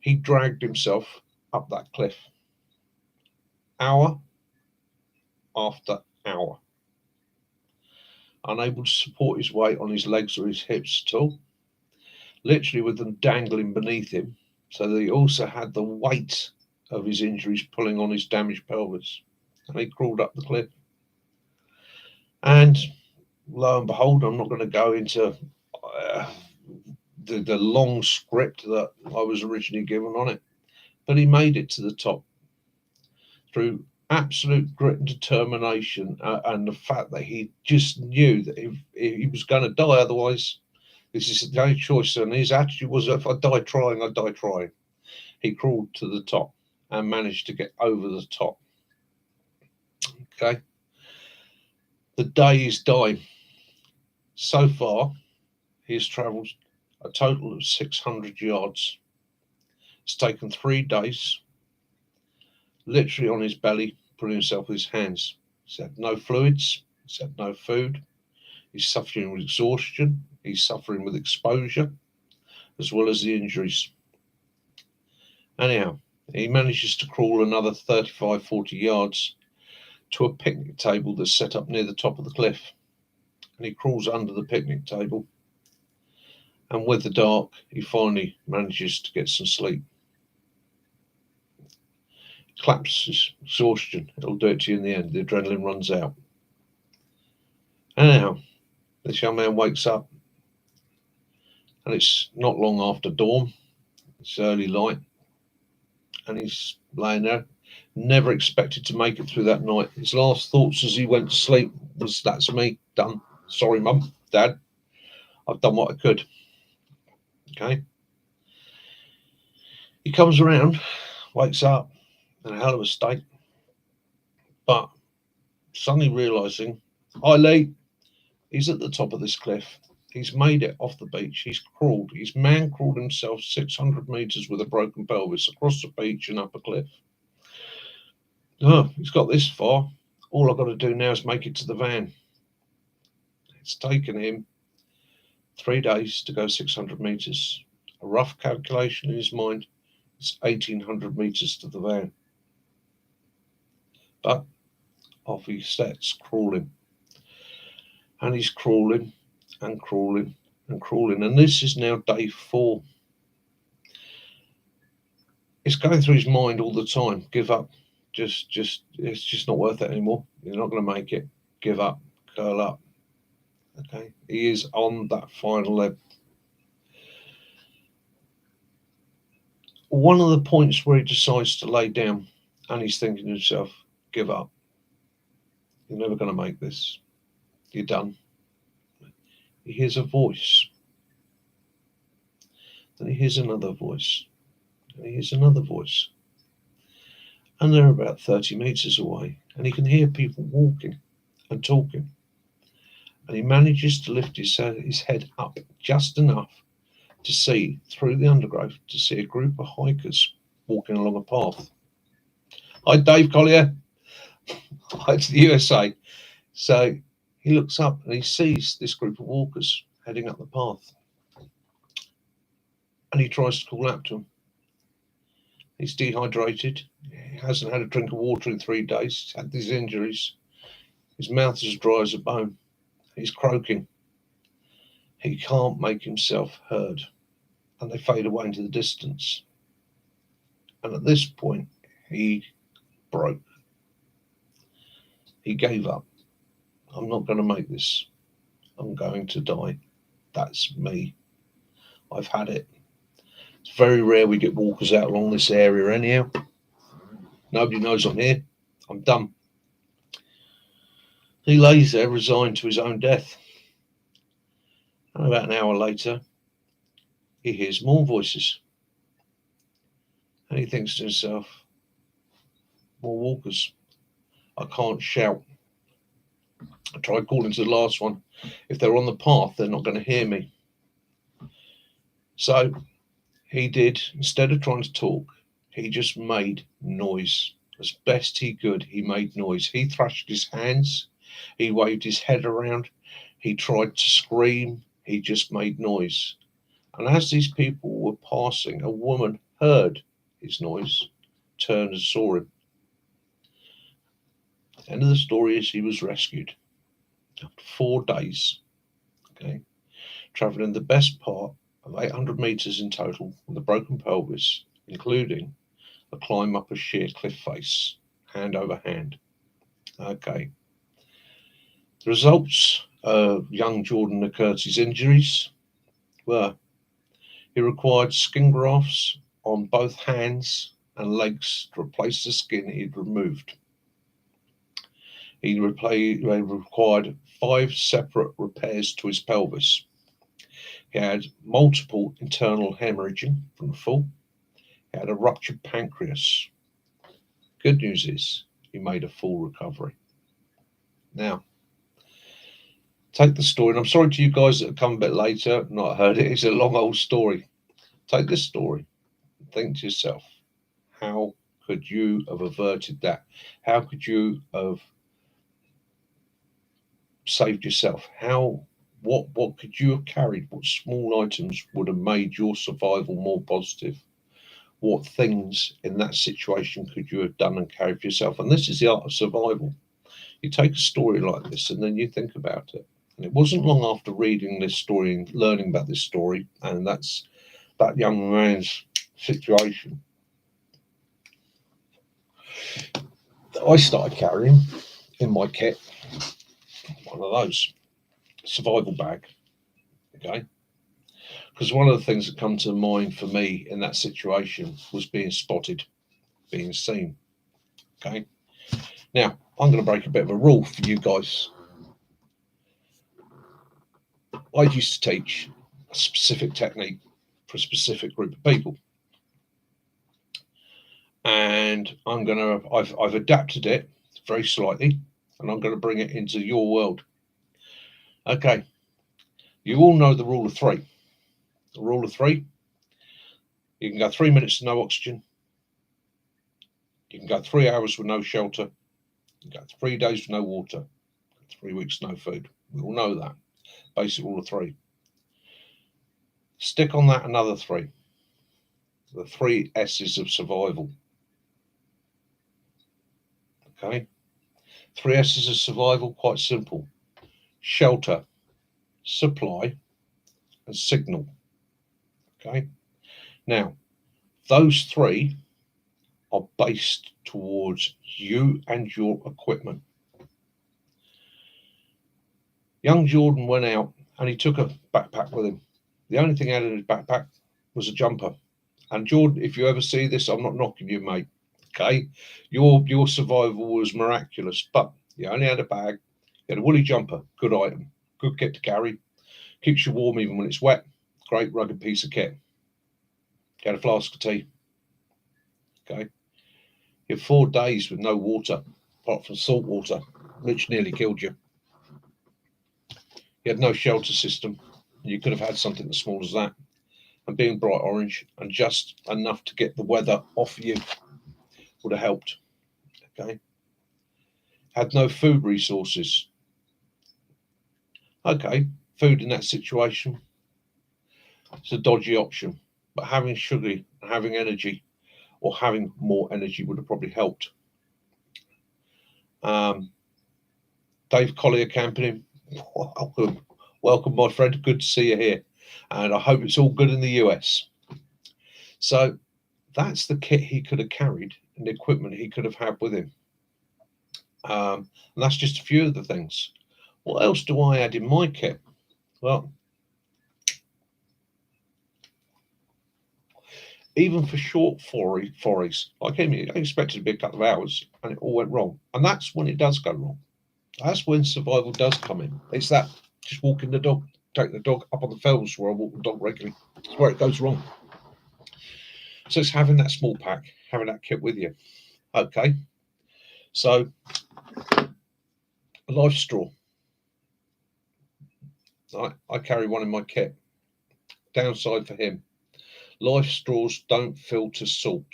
He dragged himself up that cliff, hour after hour, unable to support his weight on his legs or his hips at all, literally with them dangling beneath him, so that he also had the weight of his injuries pulling on his damaged pelvis. And he crawled up the cliff. And lo and behold, I'm not going to go into the long script that I was originally given on it, but he made it to the top through absolute grit and determination, and the fact that he just knew that if he was going to die, otherwise this is the only choice, and his attitude was, if I die trying, I die trying. He crawled to the top and managed to get over the top. Okay, the day is dying. So far he has travelled a total of 600 yards. It's taken 3 days, literally on his belly, pulling himself with his hands. He's had no fluids, he's had no food, he's suffering with exhaustion, he's suffering with exposure, as well as the injuries. Anyhow, he manages to crawl another 35-40 yards to a picnic table that's set up near the top of the cliff. And he crawls under the picnic table. And with the dark, he finally manages to get some sleep. Collapses, exhaustion. It'll do it to you in the end. The adrenaline runs out. Anyhow, this young man wakes up, and it's not long after dawn. It's early light, and he's laying there. Never expected to make it through that night. His last thoughts as he went to sleep was, that's me, done. Sorry, Mum, Dad. I've done what I could. Okay. He comes around, wakes up in a hell of a state, but suddenly realizing, hi Lee, he's at the top of this cliff. He's made it off the beach. He's crawled. He's man crawled himself 600 meters with a broken pelvis across the beach and up a cliff. Oh, he's got this far. All I've got to do now is make it to the van. It's taken him 3 days to go 600 meters. A rough calculation in his mind, it's 1,800 meters to the van. But off he sets, crawling. And he's crawling and crawling and crawling. And this is now day 4. It's going through his mind all the time. Give up. It's just not worth it anymore. You're not going to make it. Give up. Curl up. Okay. He is on that final leg. One of the points where he decides to lay down, and he's thinking to himself, give up. You're never going to make this. You're done. He hears a voice. Then he hears another voice. And he hears another voice. And they're about 30 metres away. And he can hear people walking and talking. And he manages to lift his head up just enough to see through the undergrowth to see a group of hikers walking along a path. Hi, Dave Collier. Hi to the USA. So he looks up and he sees this group of walkers heading up the path. And he tries to call out to them. He's dehydrated. He hasn't had a drink of water in 3 days. He's had these injuries. His mouth is as dry as a bone. He's croaking. He can't make himself heard. And they fade away into the distance. And at this point, he broke. He gave up. I'm not going to make this. I'm going to die. That's me. I've had it. It's very rare we get walkers out along this area anyhow. Nobody knows I'm here. I'm done. He lays there resigned to his own death. And about an hour later, he hears more voices. And he thinks to himself, more walkers. I can't shout. I tried calling to the last one. If they're on the path, they're not going to hear me. So he did, instead of trying to talk, he just made noise. As best he could, he made noise. He thrashed his hands. He waved his head around. He tried to scream. He just made noise. And as these people were passing, a woman heard his noise, turned and saw him. The end of the story is he was rescued after 4 days, travelling the best part of 800 metres in total with a broken pelvis, including a climb up a sheer cliff face, hand over hand. The results of young Jordan Nakurti's injuries were he required skin grafts on both hands and legs to replace the skin he'd removed. He required 5 separate repairs to his pelvis. He had multiple internal hemorrhaging from the fall. He had a ruptured pancreas. Good news is he made a full recovery. Now, take the story, and I'm sorry to you guys that have come a bit later, not heard it. It's a long old story. Take this story and think to yourself, how could you have averted that? How could you have saved yourself? What could you have carried? What small items would have made your survival more positive? What things in that situation could you have done and carried for yourself? And this is the art of survival. You take a story like this and then you think about it. And it wasn't long after reading this story and learning about this story, and that's that young man's situation, that I started carrying in my kit one of those survival bag. Because one of the things that come to mind for me in that situation was being spotted, being seen. Now I'm going to break a bit of a rule for you guys. I used to teach a specific technique for a specific group of people, and I've adapted it very slightly, and I'm going to bring it into your world. You all know the rule of 3. The rule of 3: you can go 3 minutes with no oxygen, you can go 3 hours with no shelter, you can go 3 days with no water, 3 weeks no food. We all know that. Basic rule of 3. Stick on that another 3. The 3 S's of survival. 3 S's of survival, quite simple: shelter, supply, and signal. Now, those 3 are based towards you and your equipment. Young Jordan went out and he took a backpack with him. The only thing out of his backpack was a jumper. And Jordan, if you ever see this, I'm not knocking you, mate. Your survival was miraculous, but you only had a bag. You had a woolly jumper, good item, good kit to carry, keeps you warm even when it's wet. Great rugged piece of kit. You had a flask of tea. Okay, you had 4 days with no water, apart from salt water, which nearly killed you. You had no shelter system. You could have had something as small as that. And being bright orange and just enough to get the weather off you would have helped. Okay. Had no food resources. Okay, food in that situation, it's a dodgy option. But having sugar, having energy, or having more energy would have probably helped. Dave Collier camping. Welcome, my friend. Good to see you here. And I hope it's all good in the US. So that's the kit he could have carried and the equipment he could have had with him. And that's just a few of the things. What else do I add in my kit? Well, even for short forays, like him, I expected to be a couple of hours and it all went wrong. And that's when it does go wrong. That's when survival does come in. It's that just walking the dog, taking the dog up on the fells where I walk the dog regularly. It's where it goes wrong. So it's having that small pack, having that kit with you. Okay. So a life straw. I carry one in my kit. Downside for him. Life straws don't filter salt.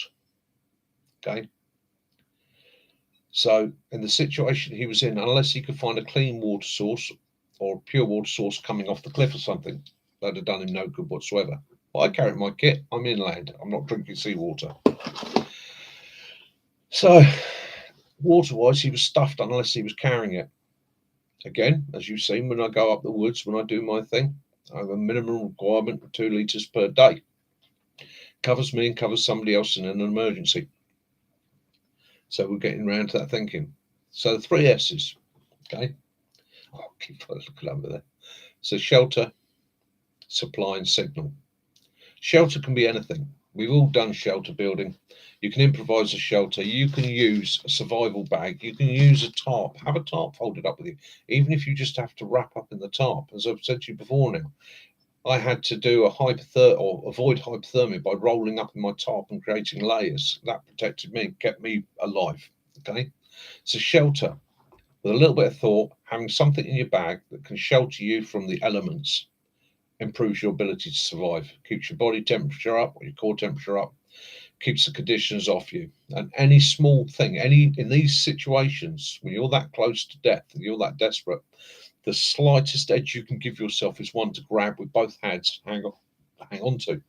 Okay. So in the situation he was in, unless he could find a clean water source or a pure water source coming off the cliff or something, that'd have done him no good whatsoever. Well, I carry my kit. I'm inland. I'm not drinking seawater. So water-wise, he was stuffed unless he was carrying it. Again, as you've seen, when I go up the woods, when I do my thing, I have a minimum requirement of 2 litres per day. Covers me and covers somebody else in an emergency. So we're getting around to that thinking. So the 3 S's, okay? I'll keep looking over there. So shelter, supply and signal. Shelter can be anything. We've all done shelter building. You can improvise a shelter. You can use a survival bag. You can use a tarp. Have a tarp folded up with you. Even if you just have to wrap up in the tarp. As I've said to you before now, I had to do a avoid hypothermia by rolling up in my tarp and creating layers. That protected me, kept me alive. Okay. So shelter, with a little bit of thought, having something in your bag that can shelter you from the elements improves your ability to survive, keeps your body temperature up or your core temperature up, keeps the conditions off you. And any small thing, in these situations, when you're that close to death and you're that desperate, the slightest edge you can give yourself is one to grab with both hands, hang on to.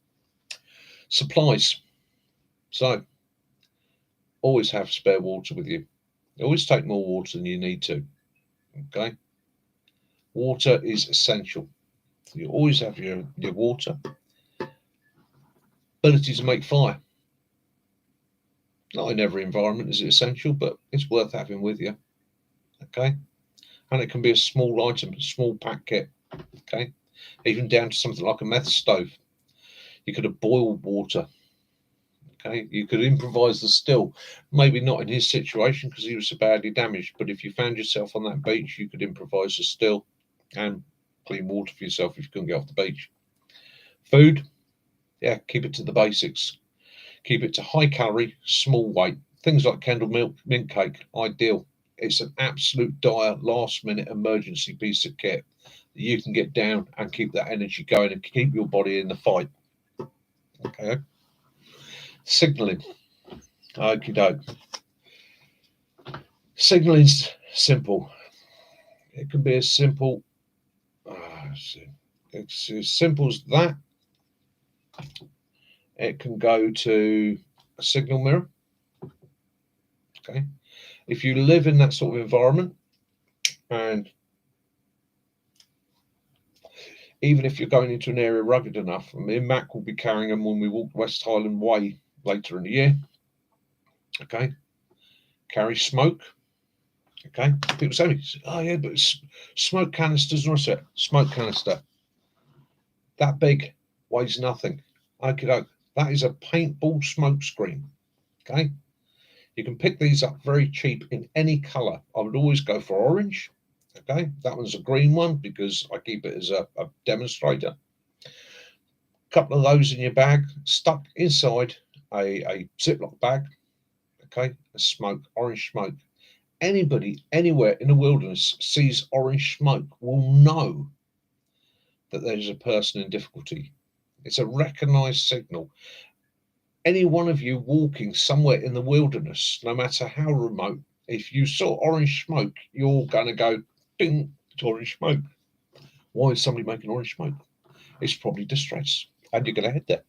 Supplies. So always have spare water with you. Always take more water than you need to. Okay. Water is essential. You always have your water. Ability to make fire. Not in every environment is it essential, but it's worth having with you. Okay. And it can be a small item, a small pack kit. Okay. Even down to something like a meth stove. You could have boiled water. Okay. You could improvise the still. Maybe not in his situation because he was so badly damaged, but if you found yourself on that beach, you could improvise the still and clean water for yourself if you couldn't get off the beach. Food, yeah, keep it to the basics. Keep it to high calorie, small weight. Things like Kendal milk, mint cake, ideal. It's an absolute dire last minute emergency piece of kit that you can get down and keep that energy going and keep your body in the fight. Okay. Signaling. Okie doke. Signaling's simple. It can be as simple. It's as simple as that. It can go to a signal mirror. Okay. If you live in that sort of environment, and even if you're going into an area rugged enough, me and Mac will be carrying them when we walk West Highland Way later in the year. Okay. Carry smoke. Okay. People say, oh yeah, but smoke canisters, and I said, smoke canister. That big, weighs nothing. Okay, that is a paintball smoke screen. Okay. You can pick these up very cheap in any color. I would always go for orange. Okay. That one's a green one because I keep it as a demonstrator. A couple of those in your bag, stuck inside a Ziploc bag. okay, a smoke, orange smoke. Anybody anywhere in the wilderness sees orange smoke will know that there's a person in difficulty. It's a recognized signal. Any one of you walking somewhere in the wilderness, no matter how remote, if you saw orange smoke, you're going to go, ding, it's orange smoke. Why is somebody making orange smoke? It's probably distress, and you're going to head there.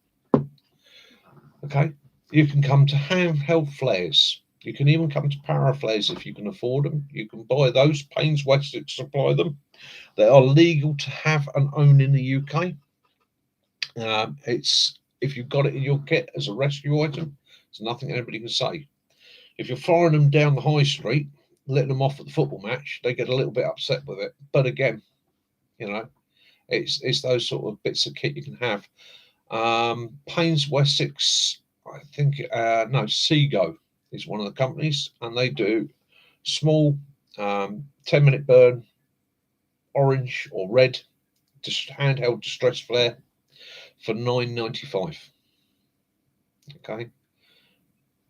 Okay? You can come to handheld flares. You can even come to power flares if you can afford them. You can buy those. Paynes Wessex supply them. They are legal to have and own in the UK. It's if you've got it in your kit as a rescue item, there's nothing anybody can say. If you're firing them down the high street, letting them off at the football match, they get a little bit upset with it. But again, you know, it's those sort of bits of kit you can have. Paynes Wessex, I think, no, Seago is one of the companies, and they do small 10-minute burn, orange or red, just handheld distress flare for £9.95. Okay,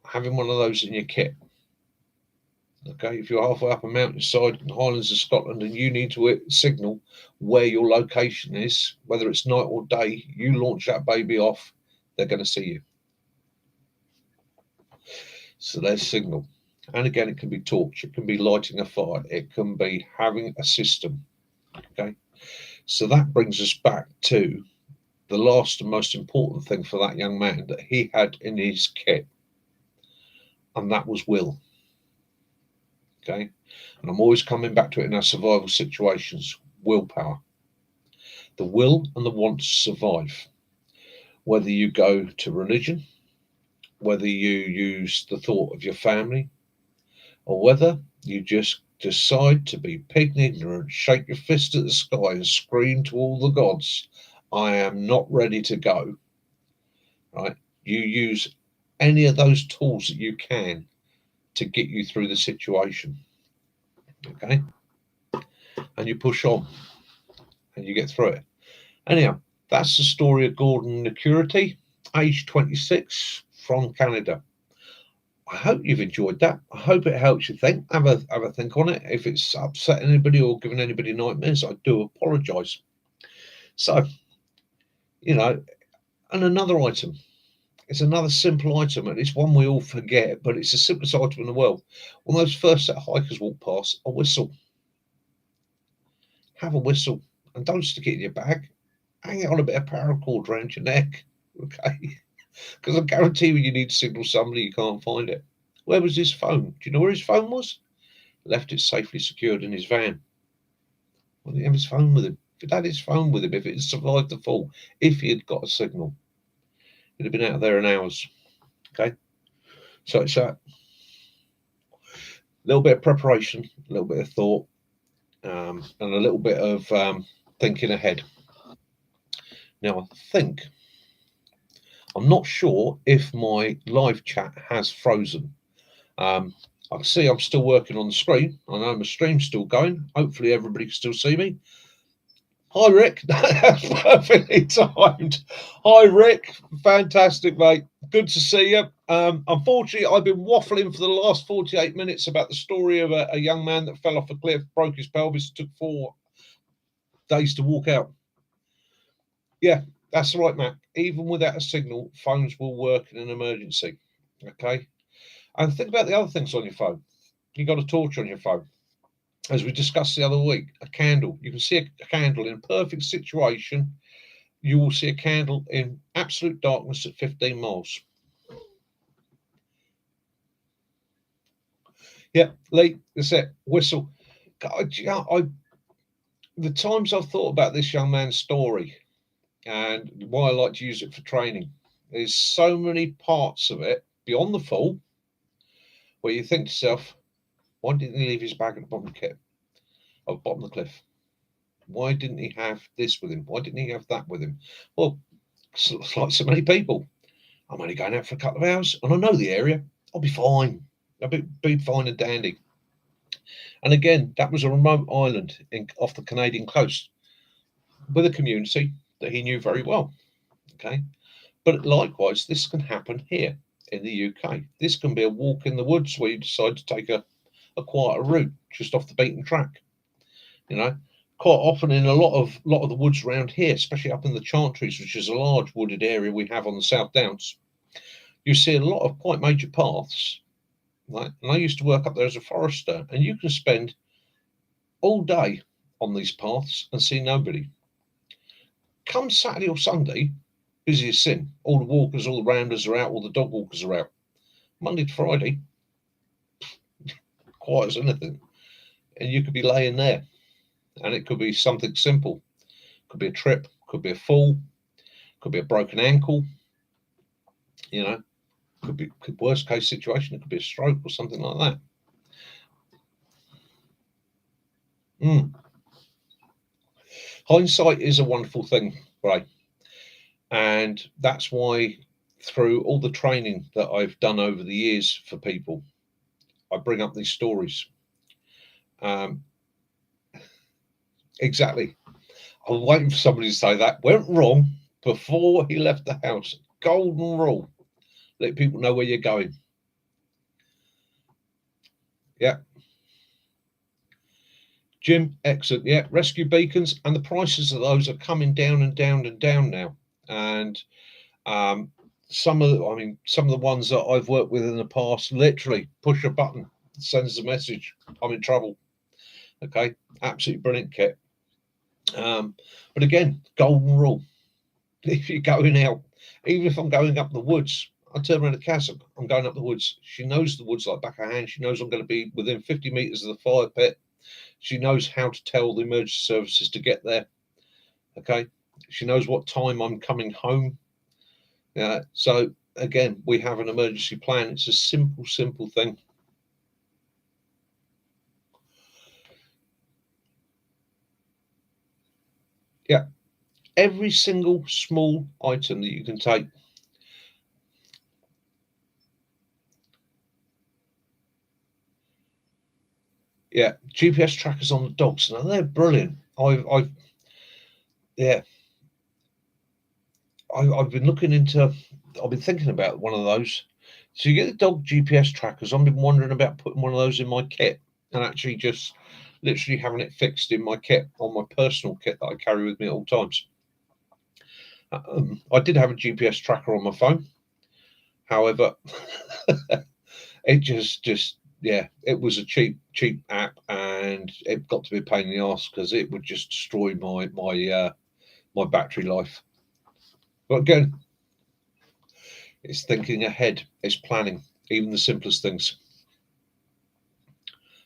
having one of those in your kit. Okay, if you're halfway up a mountainside in the Highlands of Scotland and you need to signal where your location is, whether it's night or day, you launch that baby off, they're going to see you. So there's signal. And again, it can be torch, it can be lighting a fire, it can be having a system. Okay, so that brings us back to the last and most important thing for that young man that he had in his kit, and that was will. Okay, and I'm always coming back to it in our survival situations. Willpower, the will and the want to survive. Whether you go to religion, whether you use the thought of your family, or whether you just decide to be pig ignorant, shake your fist at the sky and scream to all the gods, I am not ready to go. Right? You use any of those tools that you can to get you through the situation. Okay? And you push on and you get through it. Anyhow, that's the story of Gordon Nicurity, age 26, from Canada. I hope you've enjoyed that. I hope it helps you think. Have a think on it. If it's upset anybody or giving anybody nightmares, I do apologise. So, you know, and another item. It's another simple item, and it's one we all forget, but it's the simplest item in the world. When those first set of hikers walk past, a whistle. Have a whistle, and don't stick it in your bag. Hang it on a bit of paracord around your neck, okay? Because I guarantee when you need to signal somebody, you can't find it. Where was his phone? Do you know where his phone was? Left it safely secured in his van. Well, he had his phone with him. If he'd had his phone with him, if it had survived the fall, if he had got a signal, he'd have been out of there in hours. Okay? So it's a little bit of preparation, a little bit of thought, and a little bit of thinking ahead. Now, I'm not sure if my live chat has frozen. I can see I'm still working on the screen. I know my stream's still going. Hopefully everybody can still see me. Hi, Rick. That's perfectly timed. Hi, Rick. Fantastic, mate. Good to see you. Unfortunately, I've been waffling for the last 48 minutes about the story of a young man that fell off a cliff, broke his pelvis, took 4 days to walk out. Yeah, that's right, Matt. Even without a signal, phones will work in an emergency. Okay. And think about the other things on your phone. You got a torch on your phone. As we discussed the other week, a candle. You can see a candle in a perfect situation. You will see a candle in absolute darkness at 15 miles. Yeah, Lee, that's it. Whistle. God, the times I've thought about this young man's story and why I like to use it for training, there's so many parts of it beyond the fall where you think to yourself, why didn't he leave his bag at the bottom of the cliff? Why didn't he have this with him? Why didn't he have that with him? Well, it's like so many people. I'm only going out for a couple of hours and I know the area. I'll be fine. I'll be fine and dandy. And again, that was a remote island off the Canadian coast with a community that he knew very well. Okay. But likewise, this can happen here. in the UK. This can be a walk in the woods where you decide to take a quieter route just off the beaten track. You know, quite often in a lot of the woods around here, especially up in the Chantries, which is a large wooded area we have on the South Downs, you see a lot of quite major paths. Right? And I used to work up there as a forester, and you can spend all day on these paths and see nobody. Come Saturday or Sunday, busy as sin. All the walkers, all the rounders are out, all the dog walkers are out. Monday to Friday, quiet as anything. And you could be laying there. And it could be something simple. Could be a trip, could be a fall, could be a broken ankle. You know, could be worst case situation, it could be a stroke or something like that. Hindsight is a wonderful thing, right? And that's why through all the training that I've done over the years for people, I bring up these stories. Exactly. I was waiting for somebody to say that. Went wrong before he left the house. Golden rule. Let people know where you're going. Yeah. Jim, excellent. Yeah, rescue beacons, and the prices of those are coming down and down and down now. And some of the ones that I've worked with in the past, literally push a button, sends a message, I'm in trouble. Okay, absolutely brilliant kit. But again, golden rule. If you're going out, even if I'm going up the woods, I turn around to Cass, I'm going up the woods. She knows the woods like back of her hand. She knows I'm going to be within 50 meters of the fire pit. She knows how to tell the emergency services to get there. Okay. She knows what time I'm coming home. Yeah. So again, we have an emergency plan. It's a simple thing. Yeah. Every single small item that you can take. Yeah, GPS trackers on the dogs. Now they're brilliant. I've been looking into. I've been thinking about one of those. So you get the dog GPS trackers. I've been wondering about putting one of those in my kit and actually just literally having it fixed in my kit, on my personal kit that I carry with me at all times. I did have a GPS tracker on my phone. However, it just yeah, it was a cheap app, and it got to be a pain in the ass because it would just destroy my battery life. But again, it's thinking ahead, it's planning, even the simplest things.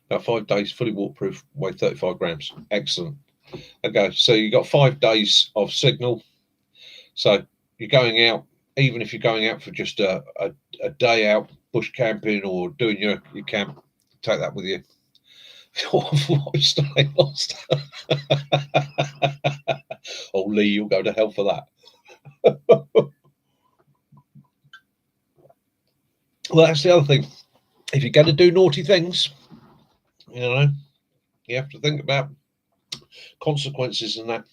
About 5 days, fully waterproof, weigh 35 grams. Excellent. Okay, so you got 5 days of signal. So you're going out, even if you're going out for just a day out bush camping or doing your camp, take that with you. Stay lost. Oh, Lee, you'll go to hell for that. Well, that's the other thing. If you're going to do naughty things, you know, you have to think about consequences and that.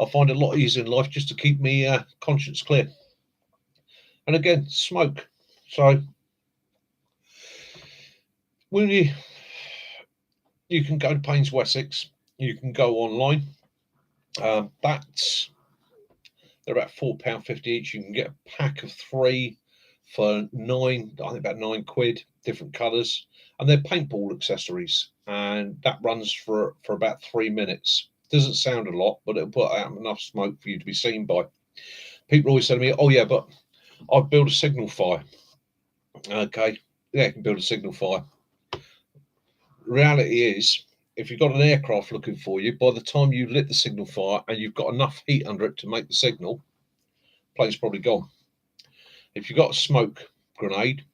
I find it a lot easier in life just to keep me conscience clear. And again, smoke. So when you can go to Paynes Wessex, you can go online. They're about £4.50 each. You can get a pack of 3 for I think about £9, different colours, and they're paintball accessories, and that runs for about 3 minutes. Doesn't sound a lot, but it'll put out enough smoke for you to be seen by. People always say to me, "Oh yeah, but I'd build a signal fire." Okay, yeah, you can build a signal fire. Reality is, if you've got an aircraft looking for you, by the time you've lit the signal fire and you've got enough heat under it to make the signal, plane's probably gone. If you've got a smoke grenade,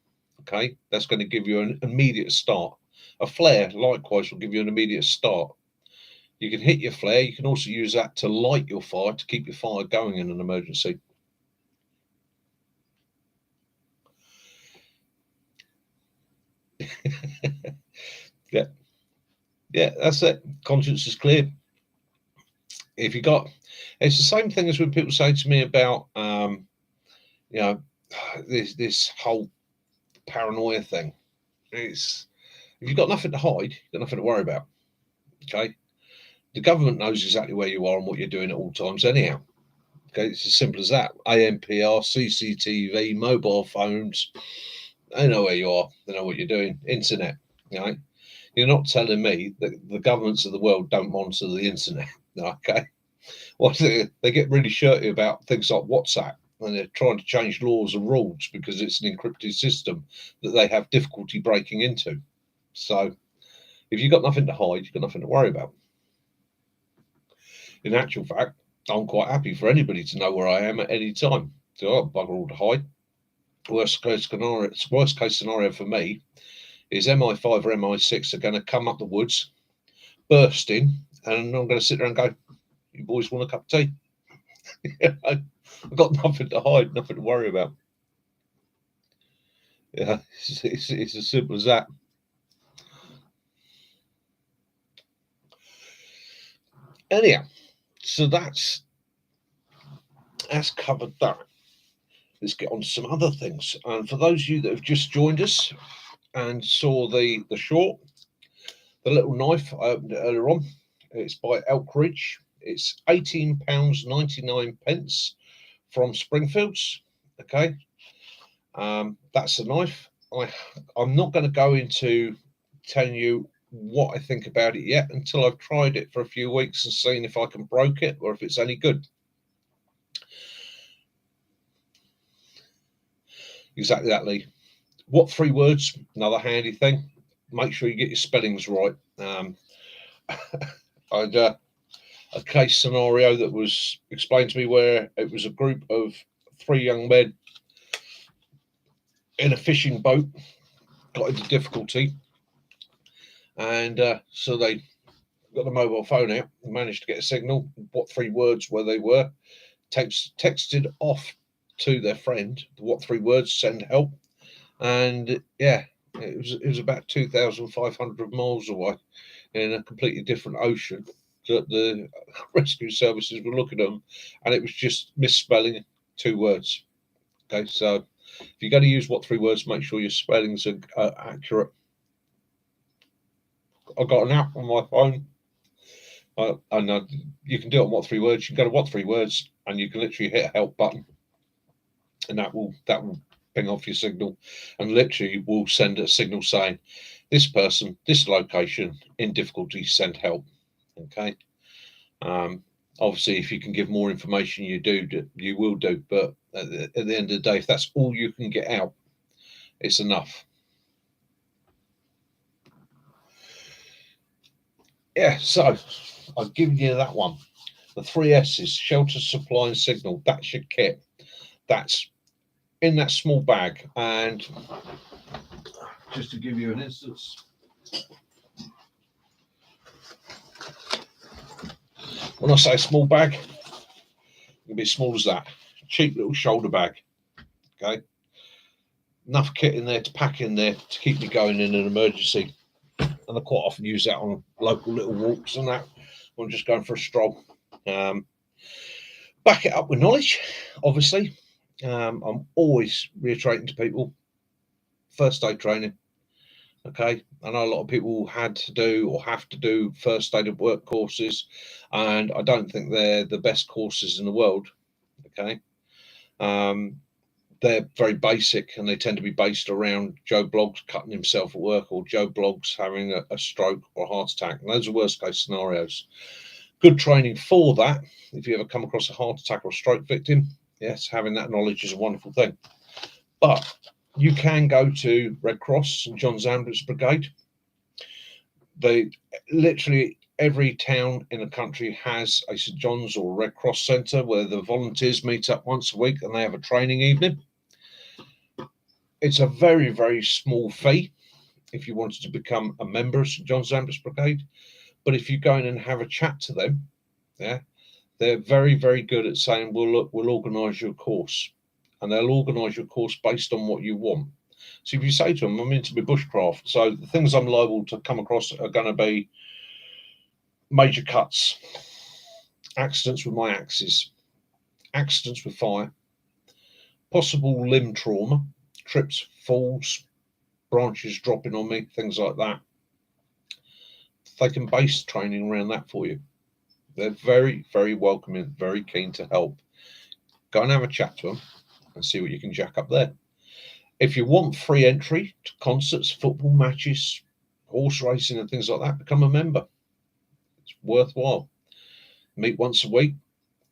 okay, that's going to give you an immediate start. A flare, likewise, will give you an immediate start. You can hit your flare. You can also use that to light your fire, to keep your fire going in an emergency. Yeah, that's it. Conscience is clear. If you got, it's the same thing as when people say to me about, this whole paranoia thing. It's if you've got nothing to hide, you've got nothing to worry about. Okay, the government knows exactly where you are and what you're doing at all times, anyhow. Okay, it's as simple as that. ANPR, CCTV, mobile phones. They know where you are. They know what you're doing. Internet. You know, you're not telling me that the governments of the world don't monitor the internet. Okay, well, they get really shirty about things like WhatsApp, and they're trying to change laws and rules because it's an encrypted system that they have difficulty breaking into. So, if you've got nothing to hide, you've got nothing to worry about. In actual fact, I'm quite happy for anybody to know where I am at any time. So I've bugger all to hide. Worst case scenario for me is MI5 or MI6 are going to come up the woods, burst in, and I'm going to sit there and go, "You boys want a cup of tea?" I've got nothing to hide, nothing to worry about. Yeah, it's as simple as that. Anyhow, so that's covered that. Let's get on to some other things. And for those of you that have just joined us and saw the short, the little knife I opened it earlier on, it's by Elk Ridge. It's £18.99 from Springfields. Okay, that's the knife. I'm not going to go into telling you what I think about it yet until I've tried it for a few weeks and seen if I can broke it or if it's any good. Exactly that, Lee. What 3 words? Another handy thing. Make sure you get your spellings right. I had a case scenario that was explained to me where it was a group of 3 young men in a fishing boat, got into difficulty, and so they got the mobile phone out and managed to get a signal. What 3 words where they were? Texted off to their friend. What 3 words? Send help. And yeah, it was about 2,500 miles away in a completely different ocean that the rescue services were looking at them, and it was just misspelling 2 words. Okay, so if you're going to use what 3 words, make sure your spellings are accurate. I've got an app on my phone, and you can do it on what 3 words. You can go to what 3 words, and you can literally hit a help button, and that will ping off your signal, and literally will send a signal saying, "This person, this location, in difficulty, send help." Okay. Obviously, if you can give more information, you will do. But at the end of the day, if that's all you can get out, it's enough. Yeah, so I've given you that one. The 3 S's: shelter, supply, and signal. That's your kit. That's in that small bag. And just to give you an instance, when I say small bag, it can be as small as that. Cheap little shoulder bag. Okay. Enough kit in there to pack in there to keep me going in an emergency. And I quite often use that on local little walks and that. I'm just going for a stroll. Back it up with knowledge, obviously. I'm always reiterating to people, first aid training. Okay, I know a lot of people had to do or have to do first aid at work courses, and I don't think they're the best courses in the world. Okay, they're very basic, and they tend to be based around Joe Bloggs cutting himself at work or Joe Bloggs having a stroke or a heart attack, and those are worst case scenarios. Good training for that. If you ever come across a heart attack or stroke victim, yes, having that knowledge is a wonderful thing. But you can go to Red Cross, St John's Ambulance Brigade. They literally every town in the country has a St John's or Red Cross centre where the volunteers meet up once a week and they have a training evening. It's a very, very small fee if you wanted to become a member of St John's Ambulance Brigade. But if you go in and have a chat to them, yeah, they're very, very good at saying, "Well, look, we'll organise your course," and they'll organise your course based on what you want. So if you say to them, "I'm into my bushcraft, so the things I'm liable to come across are going to be major cuts, accidents with my axes, accidents with fire, possible limb trauma, trips, falls, branches dropping on me, things like that. They can base training around that for you. They're very, very welcoming, very keen to help. Go and have a chat to them and see what you can jack up there. If you want free entry to concerts, football matches, horse racing and things like that, become a member. It's worthwhile. Meet once a week,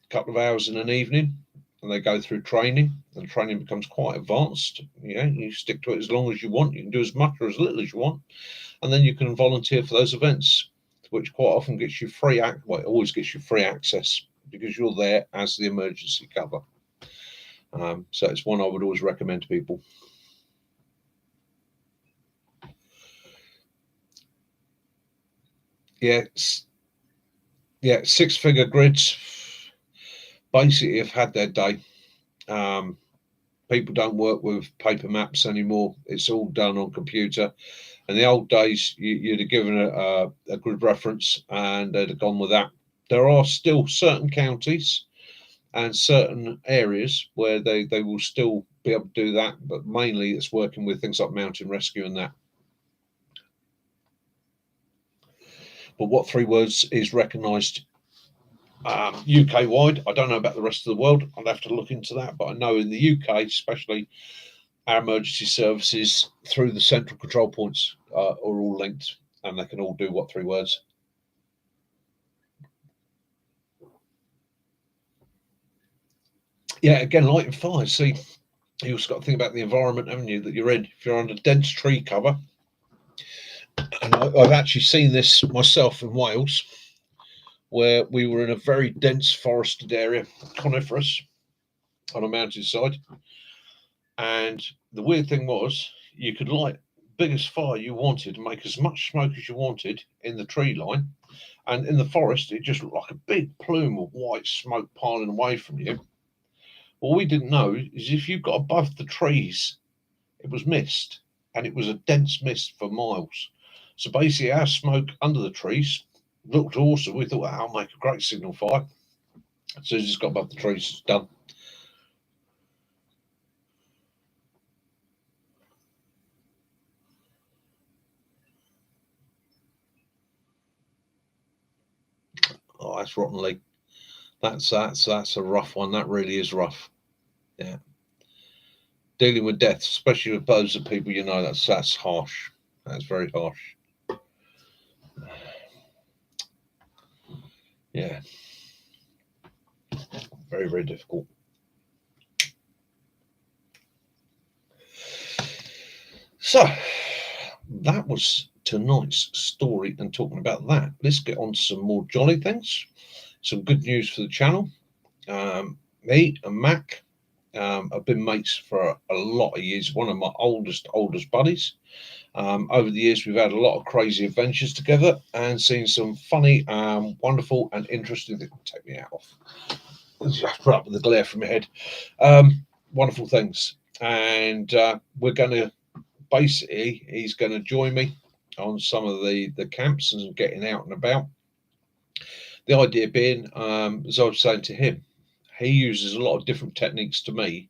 a couple of hours in an evening, and they go through training, and training becomes quite advanced. You stick to it as long as you want. You can do as much or as little as you want, and then you can volunteer for those events, which quite often gets you free it always gets you free access because you're there as the emergency cover. So it's one I would always recommend to people. Yeah, six-figure grids basically have had their day. People don't work with paper maps anymore. It's all done on computer. In the old days, you'd have given a grid reference and they'd have gone with that. There are still certain counties and certain areas where they will still be able to do that, but mainly it's working with things like mountain rescue and that. But what 3 words is recognised UK wide? I don't know about the rest of the world. I'd have to look into that, but I know in the UK, especially, our emergency services through the central control points are all linked, and they can all do what 3 words. Yeah, again, lighting fires. See, you also got to think about the environment, haven't you, that you're in. If you're under dense tree cover, and I've actually seen this myself in Wales, where we were in a very dense forested area, coniferous, on a mountainside. And the weird thing was, you could light biggest fire you wanted and make as much smoke as you wanted in the tree line. And in the forest, it just looked like a big plume of white smoke piling away from you. What we didn't know is if you got above the trees, it was mist, and it was a dense mist for miles. So basically, our smoke under the trees looked awesome. We thought, I'll make a great signal fire. As soon as it's got above the trees, it's done. Oh, that's Rotten Lee. That's a rough one. That really is rough. Yeah. Dealing with death, especially with those of people you know, that's harsh. That's very harsh. Yeah. Very, very difficult. So that was tonight's story and talking about that. Let's get on to some more jolly things. Some good news for the channel. Me and Mac have been mates for a lot of years. One of my oldest buddies. Over the years, we've had a lot of crazy adventures together and seen some funny, wonderful, and interesting things. Take me out off. Just put up with the glare from my head. Wonderful things, and we're going to basically. He's going to join me on some of the camps and getting out and about. The idea being, as I was saying to him, he uses a lot of different techniques to me,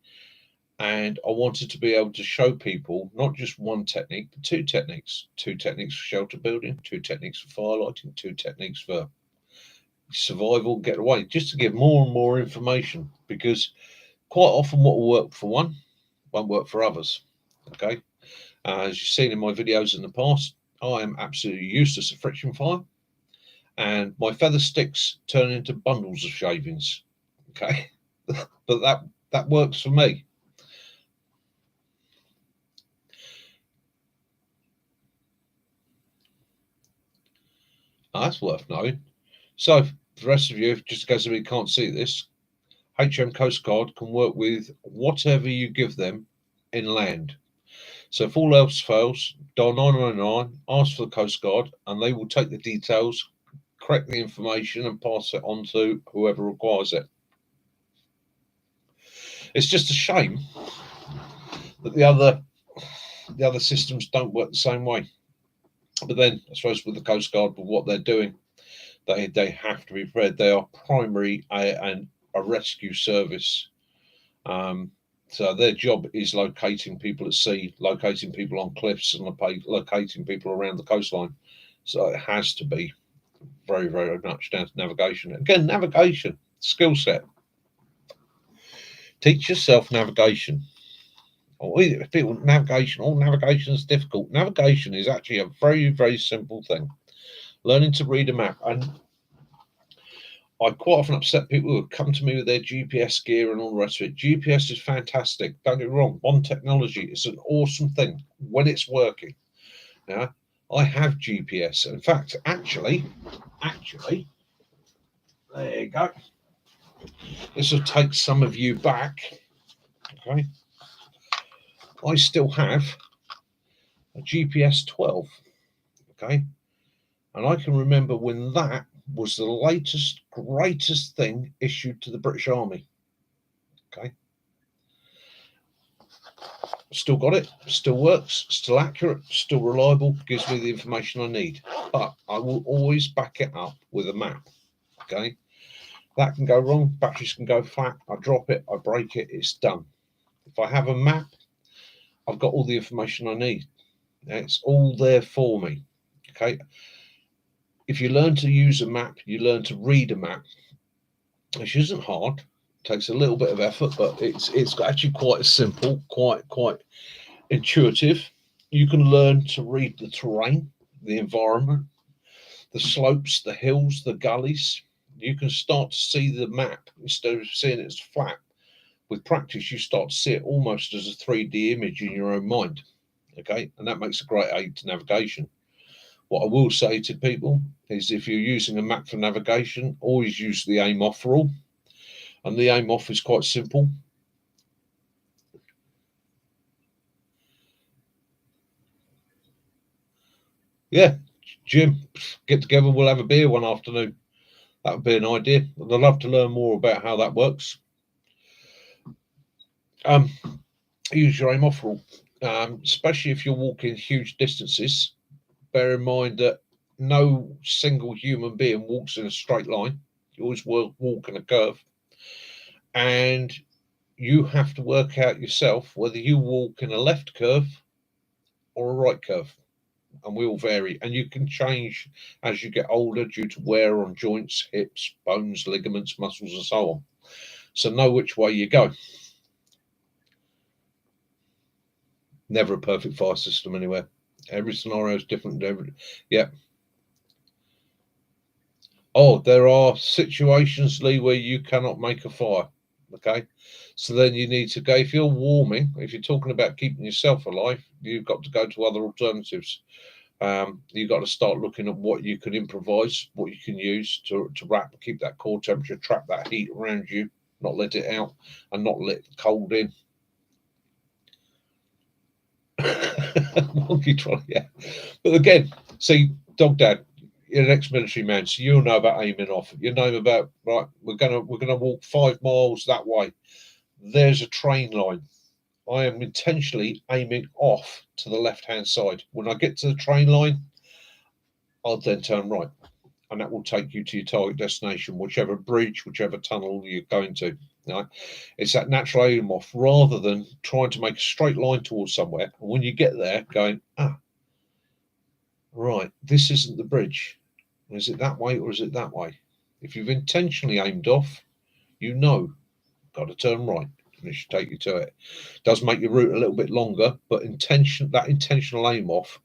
and I wanted to be able to show people not just one technique, but 2 techniques. 2 techniques for shelter building, 2 techniques for firelighting, 2 techniques for survival, get away, just to give more and more information, because quite often what will work for one won't work for others. Okay, as you've seen in my videos in the past, I am absolutely useless at friction fire, and my feather sticks turn into bundles of shavings. Okay, but that works for me. That's worth knowing. So, for the rest of you, just in case anybody can't see this, HM Coast Guard can work with whatever you give them inland. So if all else fails, dial 999, ask for the Coast Guard, and they will take the details, correct the information, and pass it on to whoever requires it. It's just a shame that the other systems don't work the same way. But then, I suppose, with the Coast Guard, with what they're doing, they have to be prepared. They are primary a rescue service. So their job is locating people at sea, locating people on cliffs, and locating people around the coastline. So it has to be very, very much down to navigation. Again, navigation, skill set. Teach yourself navigation. People, navigation, all navigation is difficult. Navigation is actually a very, very simple thing. Learning to read a map. And I quite often upset people who come to me with their GPS gear and all the rest of it. GPS is fantastic. Don't get me wrong. One technology is an awesome thing when it's working. Now, I have GPS. In fact, actually, there you go. This will take some of you back. Okay. I still have a GPS 12. Okay. And I can remember when that was the latest, greatest thing issued to the British Army. Okay. Still got it, still works, still accurate, still reliable, gives me the information I need. But I will always back it up with a map. Okay. That can go wrong, batteries can go flat, I drop it, I break it, it's done. If I have a map, I've got all the information I need. It's all there for me. Okay. If you learn to use a map, you learn to read a map, which isn't hard. It takes a little bit of effort, but it's actually quite simple, quite intuitive. You can learn to read the terrain, the environment, the slopes, the hills, the gullies. You can start to see the map instead of seeing it as flat. With practice, you start to see it almost as a 3D image in your own mind. Okay, and that makes a great aid to navigation. What I will say to people is if you're using a map for navigation, always use the aim off rule. And the aim off is quite simple. Yeah, Jim, get together, we'll have a beer one afternoon. That would be an idea. I'd love to learn more about how that works. Use your aim off rule, especially if you're walking huge distances. Bear in mind that no single human being walks in a straight line. You always walk in a curve. And you have to work out yourself whether you walk in a left curve or a right curve. And we all vary. And you can change as you get older due to wear on joints, hips, bones, ligaments, muscles, and so on. So know which way you go. Never a perfect fire system anywhere. Every scenario is different. Yeah. Oh, there are situations, Lee, where you cannot make a fire. Okay. So then you need to go, if you're warming, if you're talking about keeping yourself alive, you've got to go to other alternatives. You've got to start looking at what you can improvise, what you can use to wrap, keep that core temperature, trap that heat around you, not let it out, and not let the cold in. Monkey trolley, yeah. But again, see, Dog Dad, you're an ex-military man, so you'll know about aiming off. You know about, right, we're gonna walk 5 miles that way. There's a train line. I am intentionally aiming off to the left-hand side. When I get to the train line, I'll then turn right, and that will take you to your target destination, whichever bridge, whichever tunnel you're going to. Right? It's that natural aim off rather than trying to make a straight line towards somewhere. And when you get there, going, right, this isn't the bridge. Is it that way or is it that way? If you've intentionally aimed off, you know, got to turn right, and it should take you to it. It does make your route a little bit longer, but that intentional aim off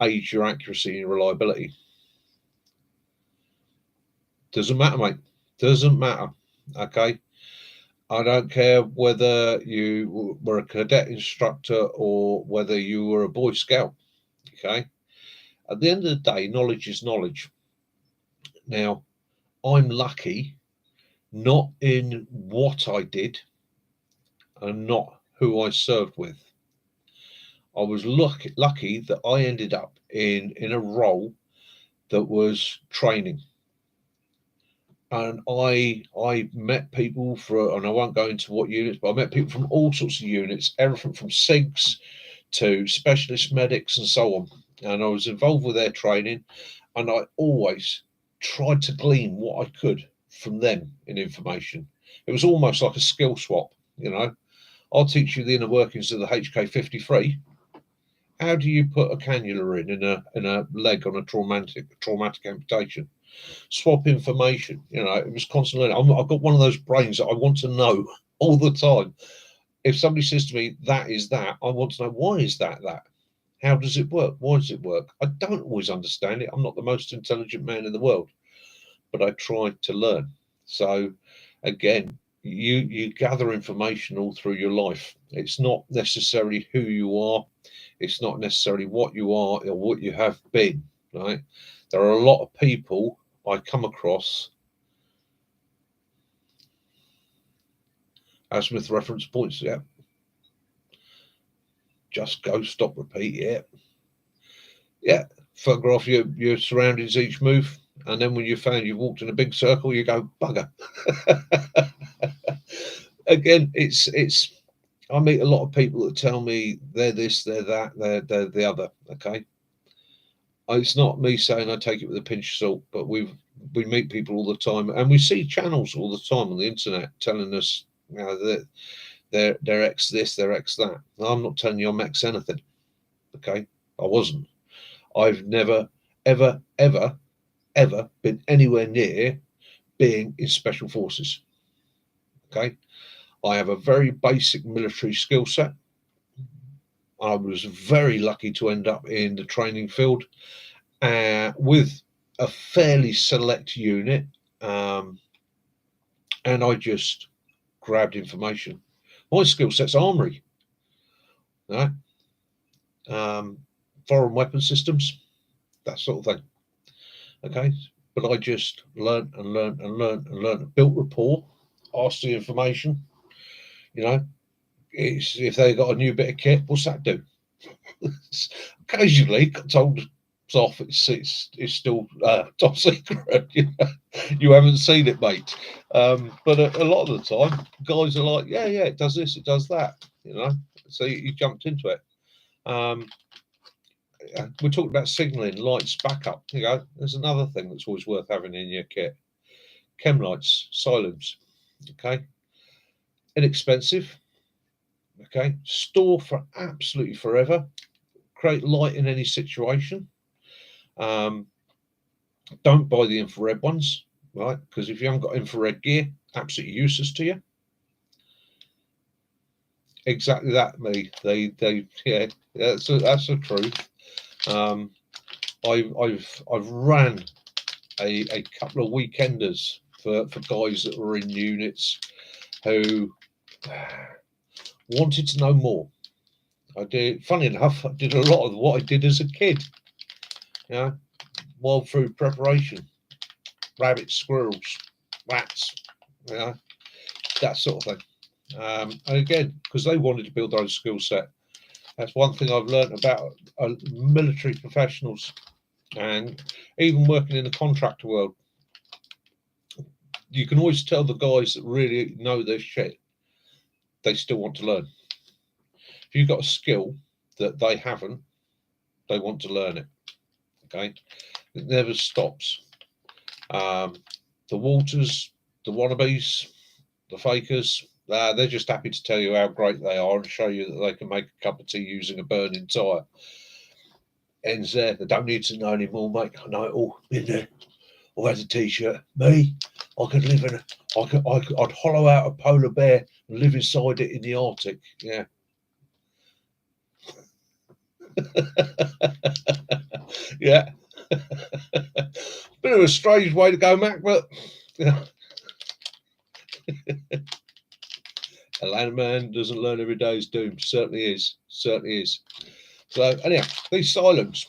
aids your accuracy and your reliability. Doesn't matter, mate. Doesn't matter. Okay. I don't care whether you were a cadet instructor or whether you were a Boy Scout. Okay. At the end of the day, knowledge is knowledge. Now, I'm lucky not in what I did and not who I served with. I was lucky that I ended up in a role that was training. And I met people and I won't go into what units, but I met people from all sorts of units, everything from SIGs to specialist medics and so on. And I was involved with their training, and I always tried to glean what I could from them in information. It was almost like a skill swap, you know. I'll teach you the inner workings of the HK53. How do you put a cannula in a leg on a traumatic amputation? Swap information. You know, it was constantly learning. I've got one of those brains that I want to know all the time. If somebody says to me, that is that, I want to know, why is that? How does it work? Why does it work? I don't always understand it. I'm not the most intelligent man in the world, but I try to learn. So again, you gather information all through your life. It's not necessarily who you are. It's not necessarily what you are or what you have been, right? There are a lot of people I come across as Smith reference points. Yeah. Just go, stop, repeat. Yeah. Yeah. Photograph your surroundings each move. And then when you found you've walked in a big circle, you go, bugger. Again, it's I meet a lot of people that tell me they're this, they're that, they're the other. Okay. It's not me saying I take it with a pinch of salt, but we meet people all the time, and we see channels all the time on the internet telling us, you know, that they're ex this, they're ex that. I'm not telling you I'm ex anything. Okay, I wasn't. I've never, ever, ever, ever been anywhere near being in special forces. Okay, I have a very basic military skill set. I was very lucky to end up in the training field with a fairly select unit, and I just grabbed information. My skill set's armory, right? Foreign weapon systems, that sort of thing. Okay, but I just learned and learned and learned and learned, built rapport, asked the information. You know, if they got a new bit of kit, what's that do? Occasionally, got told off. It's still top secret. You haven't seen it, mate. But a lot of the time, guys are like, yeah, it does this, it does that. You know, so you jumped into it. We're talking about signalling, lights, backup. You know, there's another thing that's always worth having in your kit. Chem lights, silence. Okay, inexpensive. Okay, store for absolutely forever. Create light in any situation. Don't buy the infrared ones, right? Because if you haven't got infrared gear, absolutely useless to you. Exactly that, me. They yeah, that's the truth. I've ran a couple of weekenders for guys that were in units who wanted to know more. I did. Funny enough, I did a lot of what I did as a kid. You know, wild food preparation, rabbits, squirrels, rats. You know, that sort of thing. And again, because they wanted to build their own skill set. That's one thing I've learned about military professionals, and even working in the contractor world. You can always tell the guys that really know their shit, they still want to learn. If you've got a skill that they haven't, they want to learn it. Okay, it never stops. The Walters, the wannabes, the fakers, they're just happy to tell you how great they are and show you that they can make a cup of tea using a burning tyre. Ends there. They don't need to know anymore, mate. I know it all. Been there. I've had a t-shirt. Me, I could live in I'd hollow out a polar bear and live inside it in the Arctic. Yeah. Yeah. Bit of a strange way to go, Mac, but yeah. A landman doesn't learn every day is doomed. Certainly is. Certainly is. So anyhow, these silents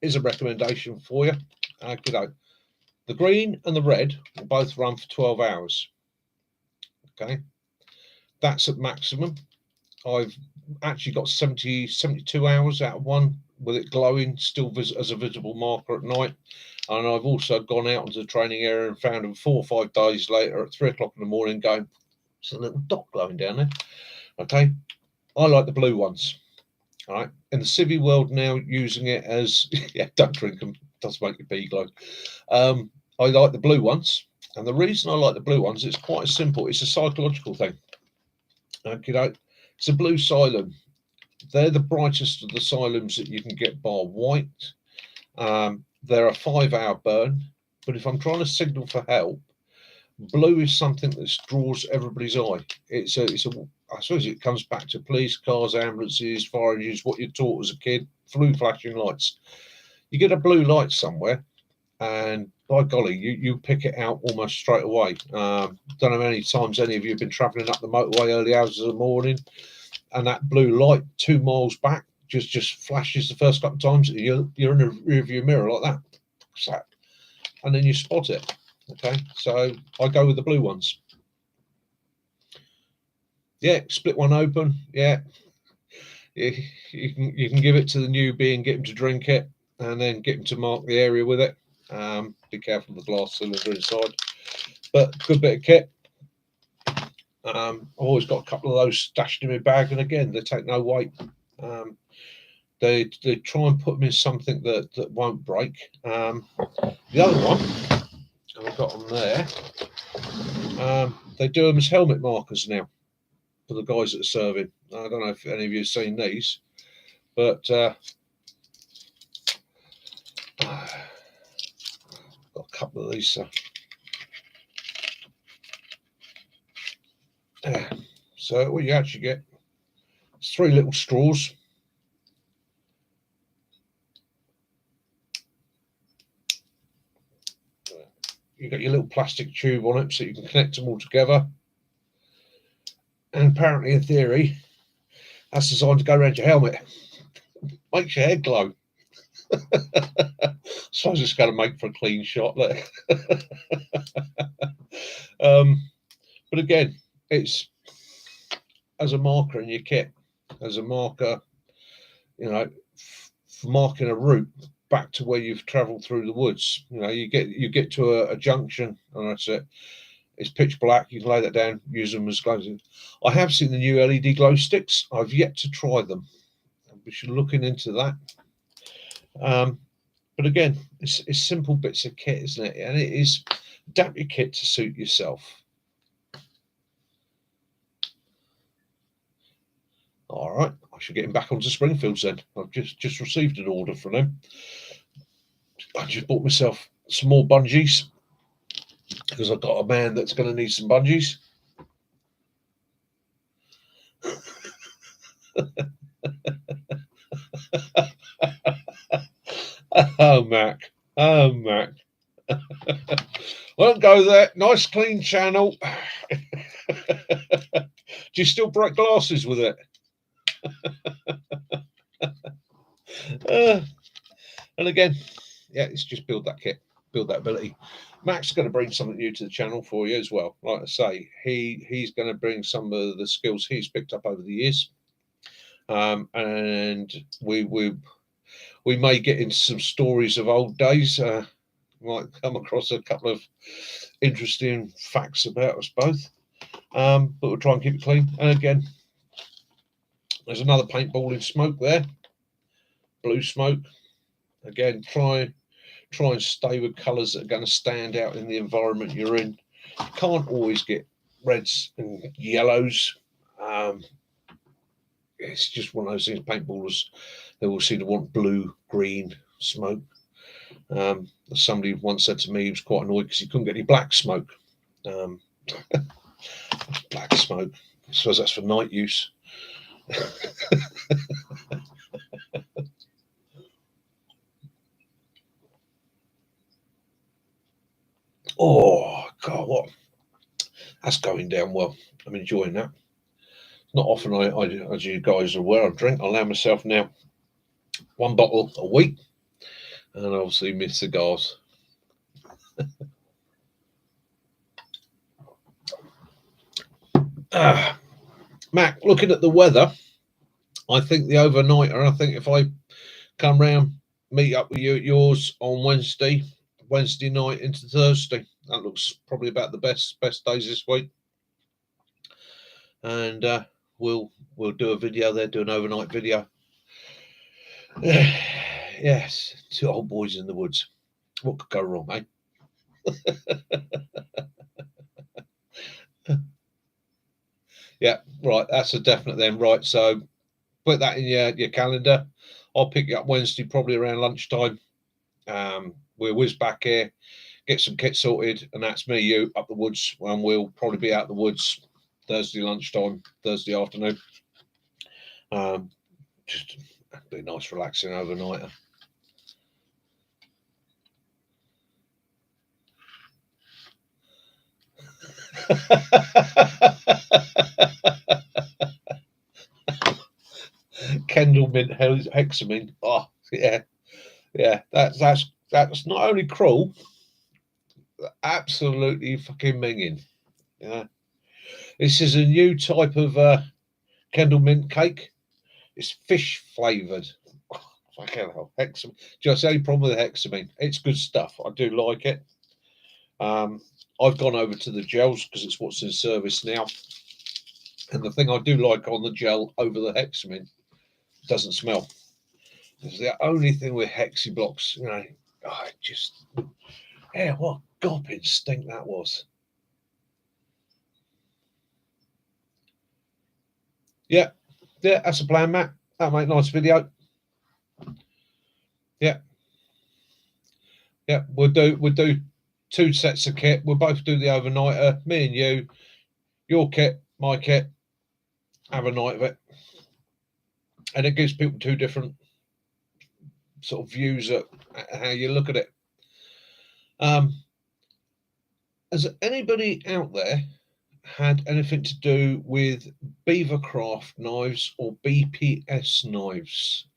is a recommendation for you. The green and the red will both run for 12 hours. Okay. That's at maximum. I've actually got 72 hours out of one with it glowing still as a visible marker at night. And I've also gone out into the training area and found them 4 or 5 days later at 3 o'clock in the morning going, there's a little dot glowing down there. Okay. I like the blue ones. All right. In the civvy world now, using it as, yeah, don't drink them. It does make your pee glow. I like the blue ones. And the reason I like the blue ones, it's quite simple. It's a psychological thing. Okay. It's a blue Cylon. They're the brightest of the Cylons that you can get bar white. They're a 5-hour burn, but if I'm trying to signal for help, blue is something that draws everybody's eye. I suppose it comes back to police, cars, ambulances, fire engines, what you're taught as a kid, blue flashing lights. You get a blue light somewhere, and by golly, you pick it out almost straight away. Don't know how many times any of you have been travelling up the motorway early hours of the morning, and that blue light 2 miles back just flashes the first couple of times. You're in a rear view mirror like that, and then you spot it. Okay, so I go with the blue ones. Yeah, split one open. Yeah, you can give it to the newbie and get him to drink it, and then get him to mark the area with it. Be careful of the glass cylinder inside, but good bit of kit. I've always got a couple of those stashed in my bag, and again, they take no weight. They try and put them in something that won't break. The other one I've got on there, they do them as helmet markers now for the guys that are serving. I don't know if any of you have seen these, but got a couple of these. Yeah. So what you actually get is 3 little straws. You've got your little plastic tube on it so you can connect them all together. And apparently, in theory, that's designed to go around your helmet. Makes your head glow. Suppose it's going to make for a clean shot there. But again, it's as a marker in your kit, as a marker, for marking a route back to where you've travelled through the woods. You get to a junction, and that's it. It's pitch black. You can lay that down, use them as glow. I have seen the new LED glow sticks. I've yet to try them. We should look into that. But again, it's simple bits of kit, isn't it? And it is adapt your kit to suit yourself. All right, I should get him back onto Springfields then. I've just received an order from them. I just bought myself some more bungees because I've got a man that's going to need some bungees. Oh, Mac. Oh, Mac. Won't go there. Nice clean channel. Do you still break glasses with it? And again, yeah, it's just build that kit, build that ability. Mac's going to bring something new to the channel for you as well. Like I say, he's going to bring some of the skills he's picked up over the years, and we may get into some stories of old days. Might come across a couple of interesting facts about us both, but we'll try and keep it clean. And again, there's another paintball in smoke there, blue smoke. Again, try and stay with colours that are going to stand out in the environment you're in. You can't always get reds and yellows. It's just one of those things. Paintballers, they all seem to want blue, green smoke. Somebody once said to me he was quite annoyed because he couldn't get any black smoke. Black smoke. I suppose that's for night use. Oh God, what? That's going down well. I'm enjoying that. Not often as you guys are aware, I drink. I allow myself now 1 bottle a week, and obviously my cigars. Mac, looking at the weather, I think the overnighter, I think if I come round, meet up with you at yours on Wednesday night into Thursday, that looks probably about the best days this week. And we'll do a video there, do an overnight video. Yes, 2 old boys in the woods. What could go wrong, eh? Yeah, right. That's a definite then. Right. So put that in your calendar. I'll pick you up Wednesday, probably around lunchtime. We'll whiz back here, get some kit sorted, and that's me, you, up the woods. And we'll probably be out the woods Thursday lunchtime, Thursday afternoon. Just be nice, relaxing overnighter. Kendall mint hexamine. Oh yeah, yeah. That's not only cruel, absolutely fucking minging. Yeah, this is a new type of Kendall mint cake. It's fish flavored. Fucking hell, hexamine. Just the only problem with hexamine, it's good stuff. I do like it. I've gone over to the gels because it's what's in service now. And the thing I do like on the gel over the hexamine, doesn't smell. It's the only thing with hexi blocks, just yeah, what gopping stink that was. Yeah, yeah, that's a plan, Matt. That'll make a nice video. Yeah, yeah, we'll do 2 sets of kit. We'll both do the overnighter. Me and you, your kit, my kit. Have a night of it, and it gives people 2 different sort of views at how you look at it. Has anybody out there had anything to do with Beavercraft knives or BPS knives?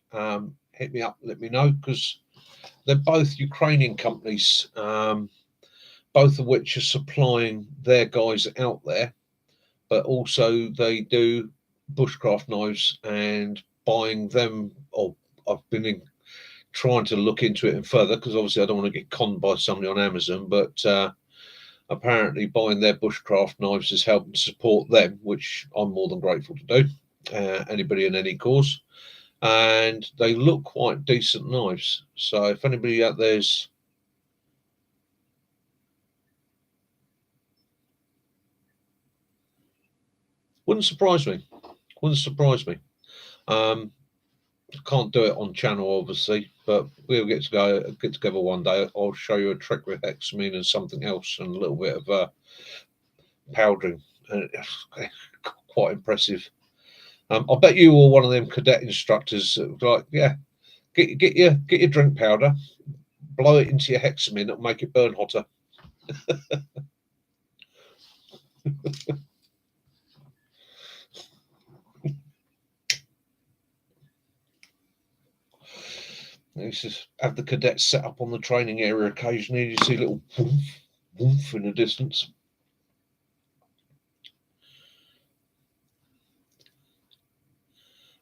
Hit me up, let me know, because they're both Ukrainian companies, both of which are supplying their guys out there, but also they do bushcraft knives and buying them. Or I've been trying to look into it further because obviously I don't want to get conned by somebody on Amazon, but apparently buying their bushcraft knives is helping support them, which I'm more than grateful to do. Anybody in any cause, and they look quite decent knives. So if anybody out there's wouldn't surprise me. Wouldn't surprise me. Can't do it on channel, obviously, but we'll get together one day. I'll show you a trick with hexamine and something else, and a little bit of powdering. Quite impressive. I bet you were one of them cadet instructors. Like, yeah, get your drink powder, blow it into your hexamine, it'll make it burn hotter. You used to have the cadets set up on the training area occasionally. You see a little woof, woof in the distance.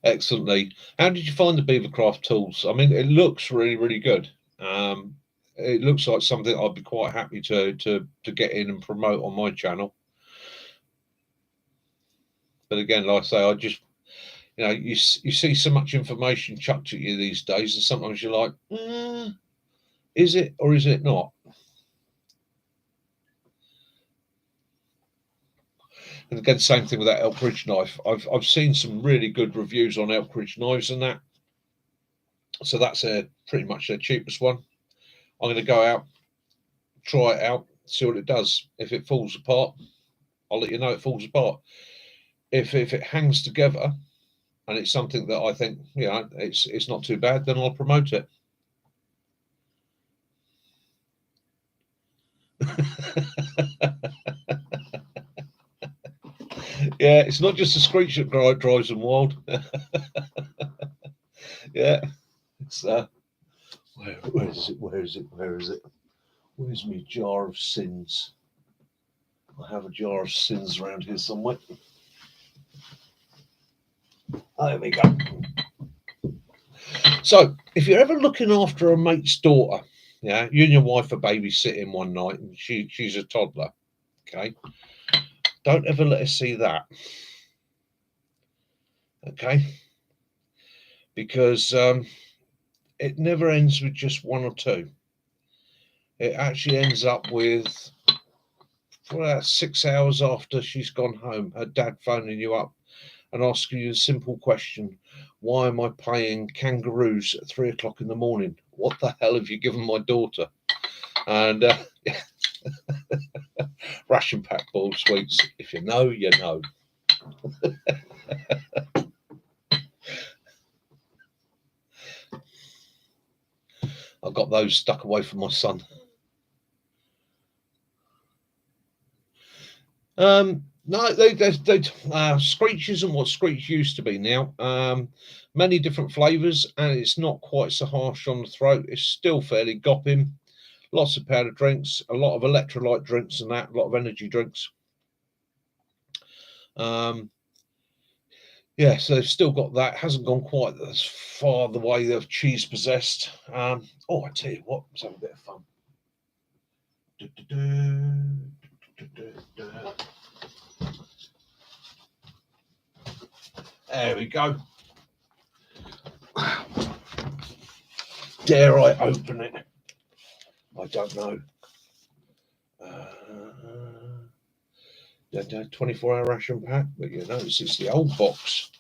Excellently. How did you find the Beavercraft tools? I mean, it looks really, really good. It looks like something I'd be quite happy to get in and promote on my channel. But again, like I say, I just you see so much information chucked at you these days, and sometimes you're like, is it or is it not? And again, same thing with that Elkridge knife. I've seen some really good reviews on Elkridge knives and that. So that's pretty much their cheapest one. I'm going to go out, try it out, see what it does. If it falls apart, I'll let you know it falls apart. If it hangs together and it's something that I think it's not too bad, then I'll promote it. Yeah, it's not just the screech that drives them wild. Yeah, it's where is it? Where is it? Where is it? Where's my jar of sins? I have a jar of sins around here somewhere. There we go. So, if you're ever looking after a mate's daughter, yeah, you and your wife are babysitting one night, and she's a toddler. Okay, don't ever let her see that. Okay, because it never ends with just one or two. It actually ends up with for about 6 hours after she's gone home, her dad phoning you up and asking you a simple question: why am I paying kangaroos at 3 o'clock in the morning? What the hell have you given my daughter? And ration pack boiled sweets. If you know, you know. I got those stuck away from my son. No, Screech isn't what Screech used to be now. Many different flavours, and it's not quite so harsh on the throat. It's still fairly gopping. Lots of powder drinks, a lot of electrolyte drinks, and that, a lot of energy drinks. Yeah, so they've still got that. Hasn't gone quite as far the way of cheese possessed. I tell you what, let's have a bit of fun. There we go. Dare I open it? I don't know. 24-hour ration pack, but you notice it's the old box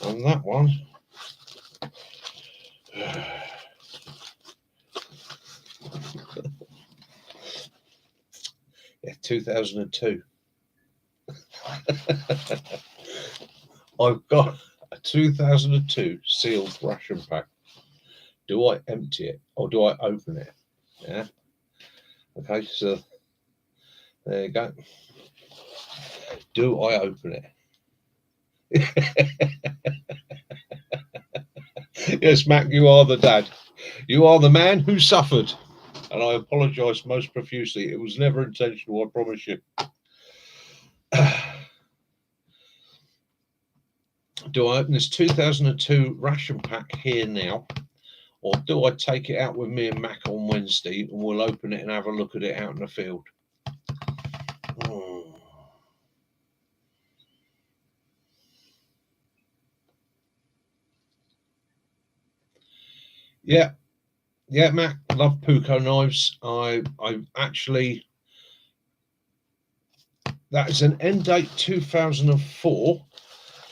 on that one. Yeah, 2002. I've got a 2002 sealed ration pack. Do I empty it or do I open it? Yeah. Okay, so there you go. Do I open it? Yes, Mac, you are the dad. You are the man who suffered. And I apologise most profusely. It was never intentional, I promise you. Do I open this 2002 ration pack here now? Or do I take it out with me and Mac on Wednesday and we'll open it and have a look at it out in the field? Yeah, Mac, love Puko knives. I actually, that is an end date 2004.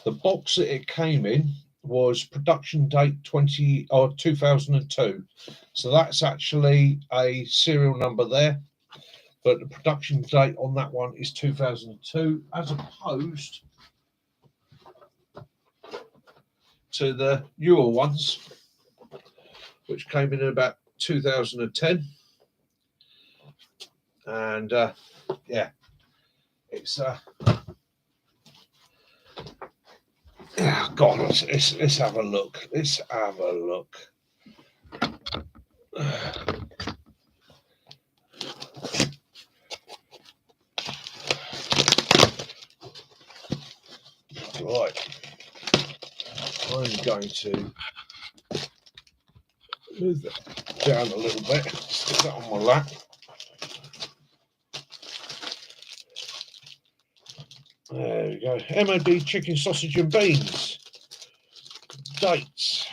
The box that it came in was production date 2002. So that's actually a serial number there. But the production date on that one is 2002, as opposed to the newer ones, which came in about 2010. And yeah, it's God, let's have a look. Let's have a look. Right, I'm going to move that down a little bit, stick that on my lap. There we go. MOD chicken, sausage and beans. Dates.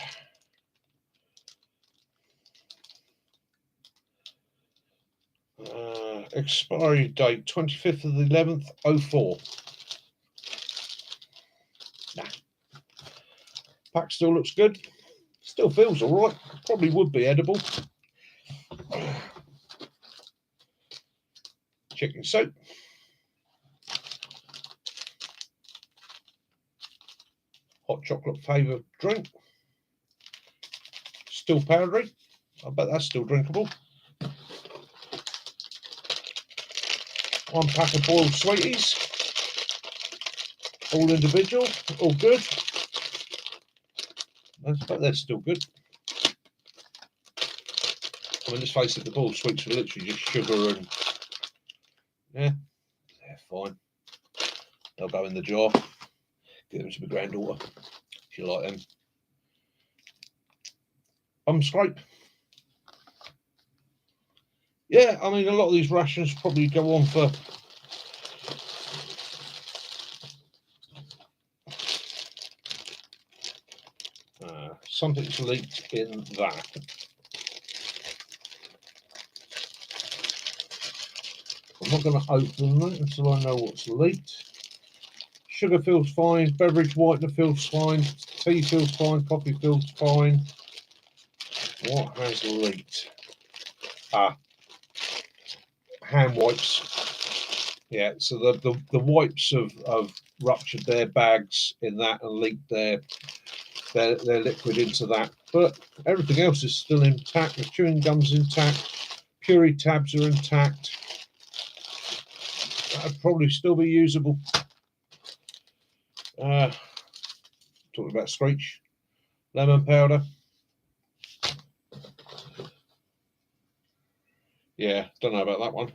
Expiry date 25th of the 11th, 04. Nah. Pack still looks good. Still feels all right. Probably would be edible. Chicken soup. Hot chocolate flavoured drink. Still powdery. I bet that's still drinkable. One pack of boiled sweeties. All individual. All good. I bet they're still good. I mean, let's face it, the boiled sweets are literally just sugar and yeah, they're fine. They'll go in the jar. Give them to my granddaughter. She like them. Scrape. Yeah, I mean, a lot of these rations probably go on for something's leaked in that. I'm not going to open that until I know what's leaked. Sugar feels fine. Beverage whitener feels fine. Tea feels fine. Coffee feels fine. What has leaked? Hand wipes. Yeah, so the wipes have ruptured their bags in that and leaked their liquid into that. But everything else is still intact. The chewing gum's intact. Puree tabs are intact. That'd probably still be usable. Talking about Screech. Lemon powder. Yeah, don't know about that one.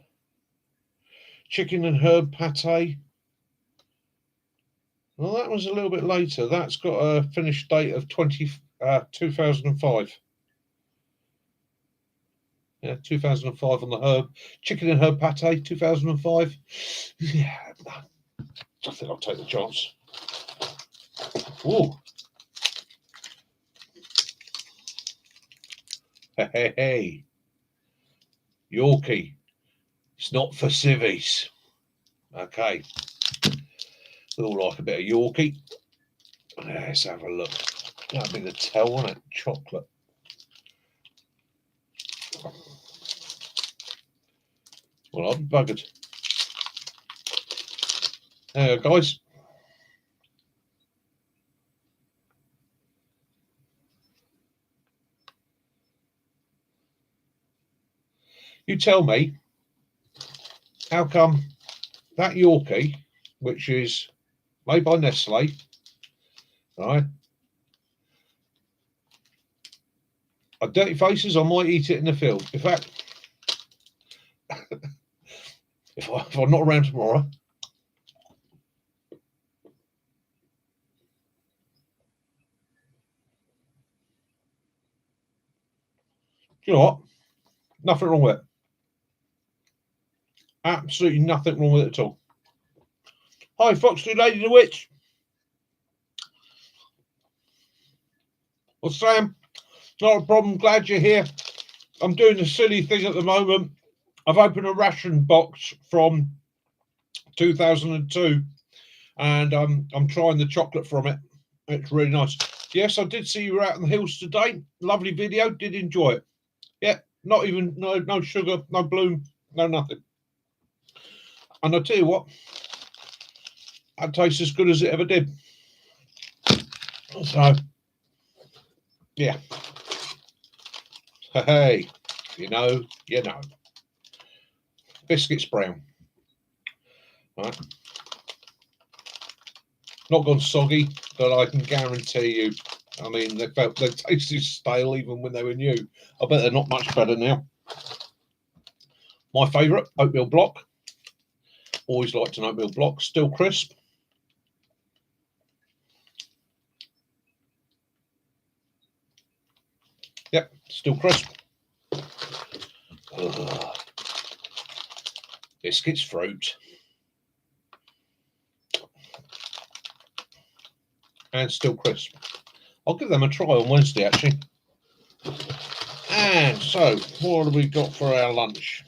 Chicken and herb pate. Well, that was a little bit later. That's got a finish date of 2005. Yeah, 2005 on the herb. Chicken and herb pate, 2005. Yeah, I think I'll take the chance. Ooh. Hey. Yorkie. It's not for civvies. Okay. We all like a bit of Yorkie. Let's have a look. That'd be the tell, wouldn't it? Chocolate. Well, I'll be buggered. There you go, guys. You tell me, how come that Yorkie, which is made by Nestle, right? At Dirty Faces, I might eat it in the field. In fact, if I'm not around tomorrow, you know what? Nothing wrong with it. Absolutely nothing wrong with it at all. Hi, Foxley Lady the Witch. Well, Sam, not a problem. Glad you're here. I'm doing a silly thing at the moment. I've opened a ration box from 2002, and I'm trying the chocolate from it. It's really nice. Yes, I did see you out in the hills today. Lovely video. Did enjoy it. Yeah, not even no sugar, no bloom, no nothing. And I'll tell you what, that tastes as good as it ever did. So, yeah. Hey, you know. Biscuits brown. Right. Not gone soggy, but I can guarantee you. I mean, they tasted stale even when they were new. I bet they're not much better now. My favourite, oatmeal block. Always liked an oatmeal block. Still crisp. Yep, still crisp. Ugh. Biscuits fruit. And still crisp. I'll give them a try on Wednesday, actually. And so, what have we got for our lunch?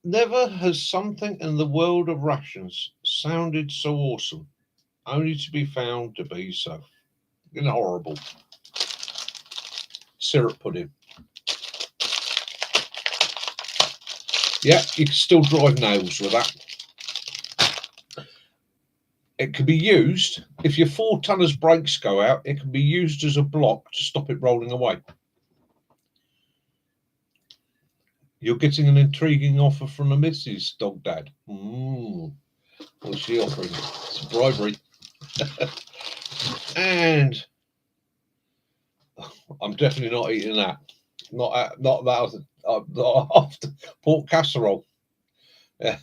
Never has something in the world of rations sounded so awesome, only to be found to be so horrible. Syrup pudding. Yeah, you can still drive nails with that. It can be used, if your 4-tonner's brakes go out, it can be used as a block to stop it rolling away. You're getting an intriguing offer from a Mrs. Dog Dad. What's she offering? It's bribery. And I'm definitely not eating that. Not that after pork casserole. Yeah.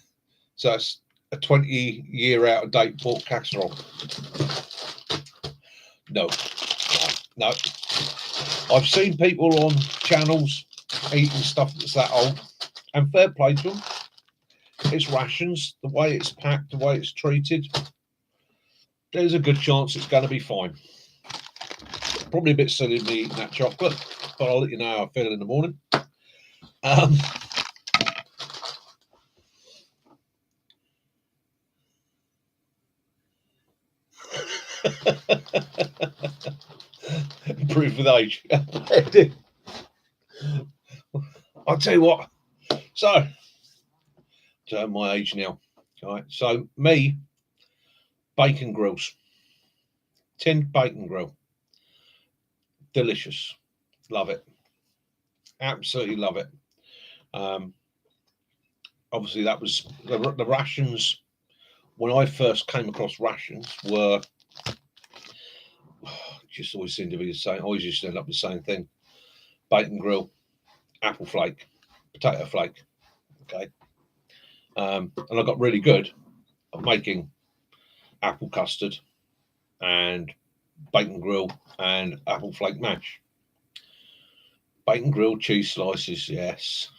So it's a 20-year out of date pork casserole. No. I've seen people on channels eating stuff that's that old, and fair play to them. It's rations, the way it's packed, the way it's treated. There's a good chance it's going to be fine. Probably a bit silly me eating that chocolate, but I'll let you know how I feel in the morning. Improve with age. I'll tell you what. So, my age now. All right. So, me, bacon grills, tin bacon grill, delicious. Love it. Absolutely love it. Obviously, that was the rations. When I first came across rations, were just always seemed to be the same. Always used to end up the same thing: bacon grill, apple flake, potato flake. Okay, and I got really good at making apple custard and bacon grill and apple flake mash. Bacon grilled cheese slices, yes.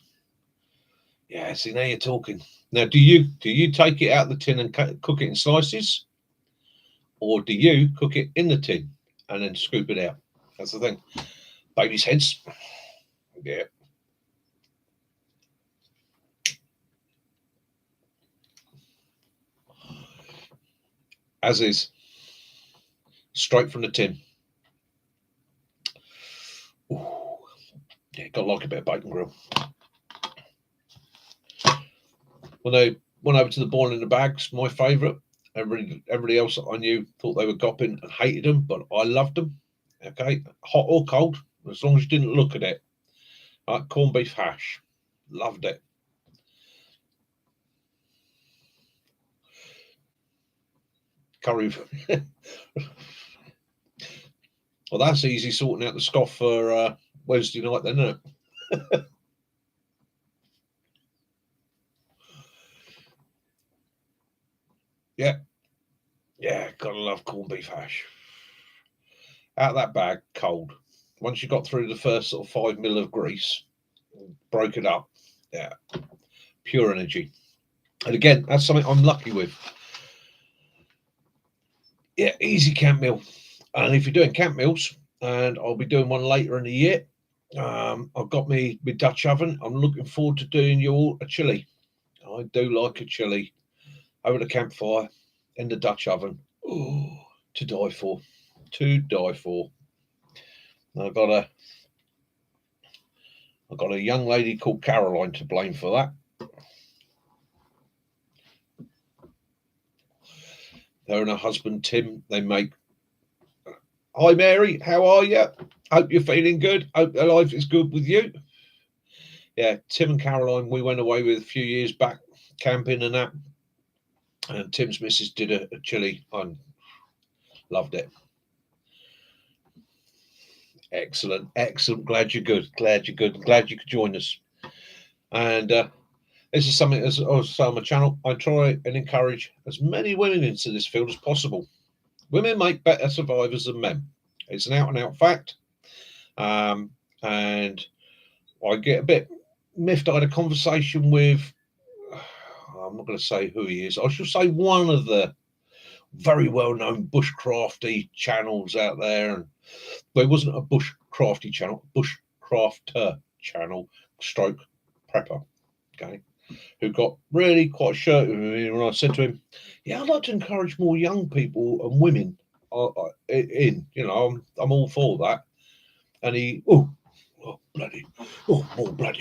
Yeah, see now you're talking. Now, do you take it out of the tin and cook it in slices, or do you cook it in the tin and then scoop it out? That's the thing. Baby's heads. Yeah. As is. Straight from the tin. Ooh. Yeah, got to like a bit of bacon grill. When they went over to the boil in the bags, my favourite. Everybody else that I knew thought they were gopping and hated them, but I loved them. Okay, hot or cold, as long as you didn't look at it. Like corned beef hash, loved it. Curry. Well, that's easy sorting out the scoff for Wednesday night, then, isn't it? Yeah, gotta love corned beef hash. Out of that bag, cold. Once you got through the first sort of 5 mil of grease, broke it up. Yeah, pure energy. And again, that's something I'm lucky with. Yeah, easy camp meal. And if you're doing camp meals, and I'll be doing one later in the year, I've got my Dutch oven. I'm looking forward to doing you all a chili. I do like a chili over the campfire in the Dutch oven. Oh, to die for. To die for. I've got a young lady called Caroline to blame for that. Her and her husband Tim, they make. Hi Mary, how are you? Hope you're feeling good. Hope your life is good with you. Yeah, Tim and Caroline, we went away with a few years back camping and that. And Tim's missus did a chili. I loved it. Excellent, excellent. Glad you're good. Glad you're good. Glad you could join us. And this is something, as I say on my channel, I try and encourage as many women into this field as possible. Women make better survivors than men. It's an out and out fact. And I get a bit miffed. I had a conversation with, I'm not going to say who he is. I shall say one of the very well known bushcrafty channels out there. And there wasn't a bushcrafty channel, bushcrafter channel, stroke prepper. Okay. Who got really quite shirty with me when I said to him, "Yeah, I'd like to encourage more young people and women in. You know, I'm all for that." And he, more bloody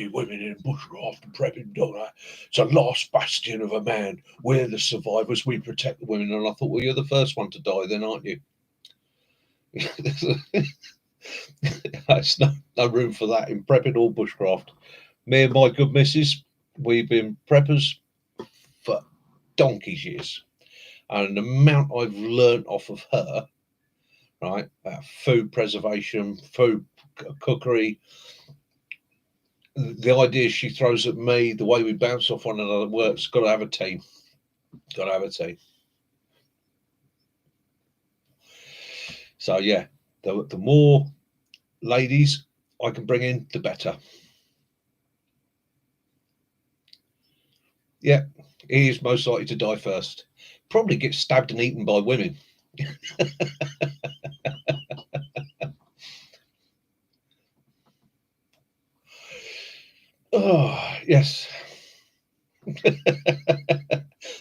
women in bushcraft and prepping, don't I? It's a last bastion of a man. We're the survivors. We protect the women. And I thought, well, you're the first one to die, then, aren't you? There's no room for that in prepping or bushcraft. Me and my good missus, we've been preppers for donkey's years. And the amount I've learnt off of her, right, food preservation, food cookery, the ideas she throws at me, the way we bounce off one another works. Got to have a team. Got to have a team. So yeah, the more ladies I can bring in, the better. Yeah, he is most likely to die first. Probably get stabbed and eaten by women. Oh, yes.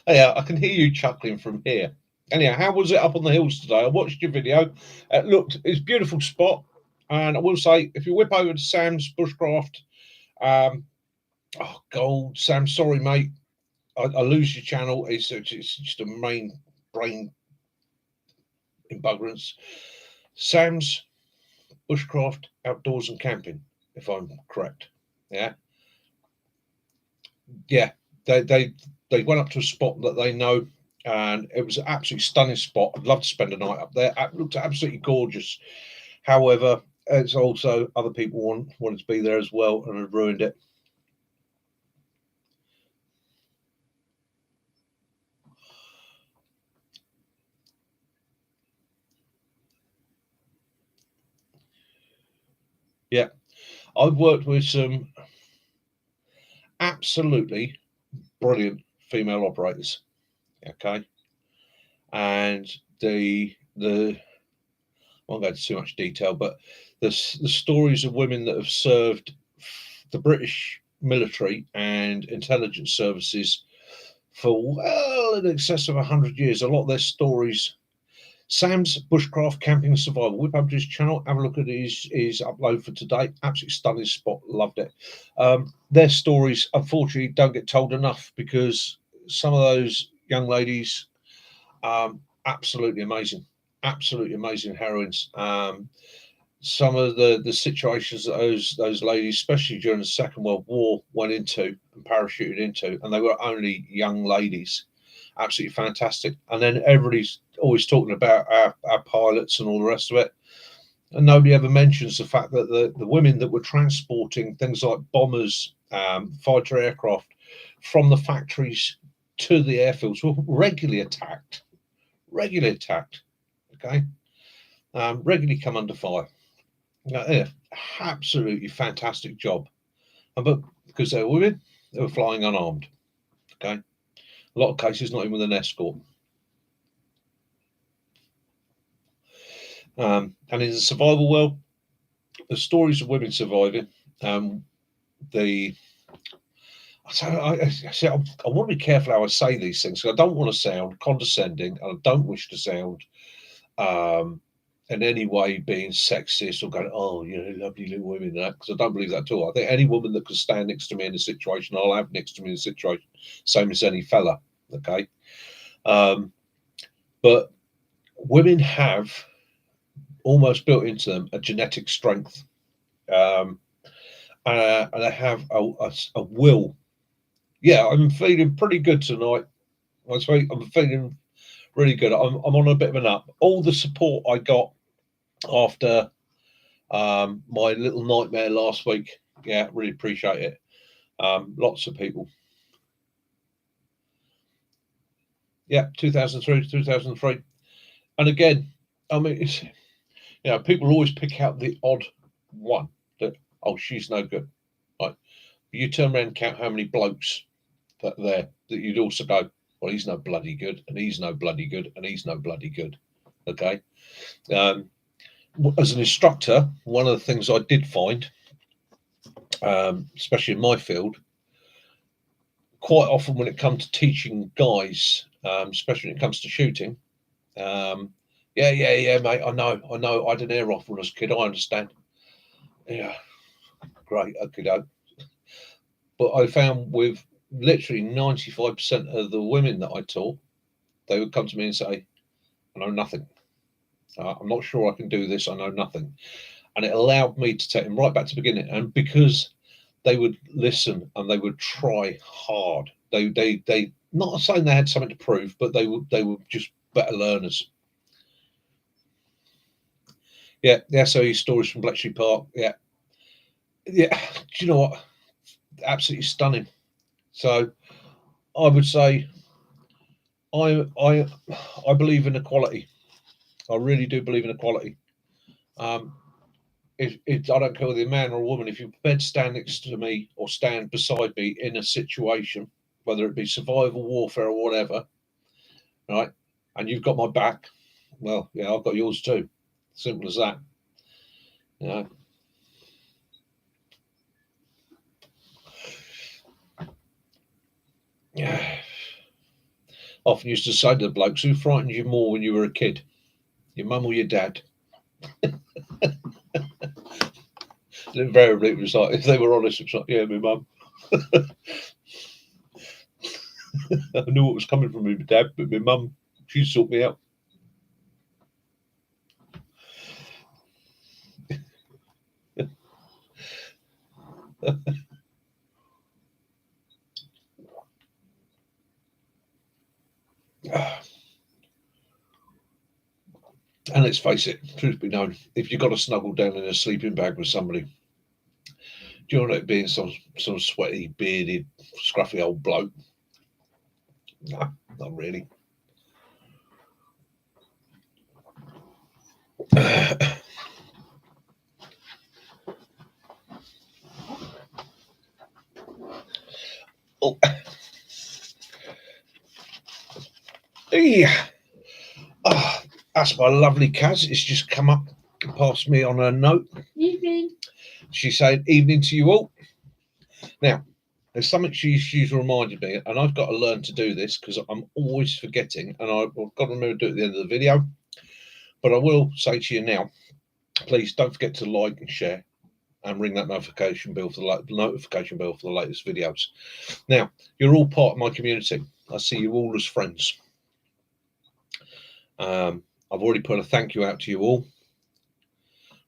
Yeah, I can hear you chuckling from here. Anyhow, how was it up on the hills today? I watched your video. It's a beautiful spot. And I will say, if you whip over to Sam's Bushcraft, um, oh, gold, Sam, sorry, mate. I lose your channel. It's just a main brain embuggerance. Sam's Bushcraft Outdoors and Camping, if I'm correct. Yeah. Yeah. They went up to a spot that they know, and it was an absolutely stunning spot. I'd love to spend a night up there. It looked absolutely gorgeous. However, it's also other people wanted to be there as well and had ruined it. Yeah. I've worked with some absolutely brilliant female operators. Okay. And the I won't go into too much detail, but the stories of women that have served the British military and intelligence services for well in excess of 100 years. A lot of their stories. Sam's Bushcraft Camping and Survival. Whip up to his channel, have a look at his upload for today. Absolutely stunning spot. Loved it. Their stories, unfortunately, don't get told enough because some of those young ladies, absolutely amazing. Absolutely amazing heroines. Some of the situations that those ladies, especially during the Second World War, went into and parachuted into, and they were only young ladies. Absolutely fantastic. And then everybody's always talking about our pilots and all the rest of it, and nobody ever mentions the fact that the women that were transporting things like bombers, fighter aircraft from the factories to the airfields were regularly attacked. Regularly attacked. Okay, regularly come under fire. Yeah, absolutely fantastic job. But because they were women, they were flying unarmed. Okay, a lot of cases not even with an escort. And in the survival world, the stories of women surviving, the I want to be careful how I say these things. I don't want to sound condescending, and I don't wish to sound um, in any way being sexist or going, oh, lovely little women, because I don't believe that at all. I think any woman that can stand next to me in a situation, I'll have next to me in a situation, same as any fella. Okay. Um, but women have almost built into them a genetic strength. Um, and they have a will. Yeah, I'm feeling pretty good tonight. I'm feeling really good. I'm on a bit of an up. All the support I got after my little nightmare last week, yeah, really appreciate it. Lots of people. Yeah, 2003 to 2003. And again, I mean, people always pick out the odd one that, oh, she's no good. Right. You turn around and count how many blokes that you'd also go, well, he's no bloody good, and he's no bloody good, and he's no bloody good. Okay. As an instructor, one of the things I did find, especially in my field, quite often when it comes to teaching guys, especially when it comes to shooting, yeah, mate, I know. I had an air rifle when I was a kid. I understand. Yeah, great, okay, but I found with literally 95% of the women that I taught, they would come to me and say, I know nothing. I'm not sure I can do this. I know nothing. And it allowed me to take them right back to the beginning. And because they would listen and they would try hard, they not saying they had something to prove, but they were just better learners. Yeah, the SOE stories from Bletchley Park. Yeah. Do you know what? Absolutely stunning. So I would say I believe in equality. I really do believe in equality. Um, if I don't care whether you're a man or a woman, if you're prepared to stand next to me or stand beside me in a situation, whether it be survival, warfare, or whatever, right, and you've got my back, well, yeah, I've got yours too. Simple as that. You know. Often used to say to the blokes, who frightened you more when you were a kid? Your mum or your dad? And invariably it was like, if they were honest, it was like, yeah, my mum. I knew what was coming from my dad, but my mum, she sorted me out. And let's face it, truth be known, if you've got to snuggle down in a sleeping bag with somebody, do you want it being some sweaty, bearded, scruffy old bloke? No, not really. Oh, yeah. Oh, that's my lovely Kaz. It's just come up past me on her note. Evening. She's saying, evening to you all. Now, there's something she's reminded me, and I've got to learn to do this because I'm always forgetting, and I've got to remember to do it at the end of the video. But I will say to you now, please don't forget to like and share and ring that notification bell for the latest videos. Now, you're all part of my community. I see you all as friends. I've already put a thank you out to you all,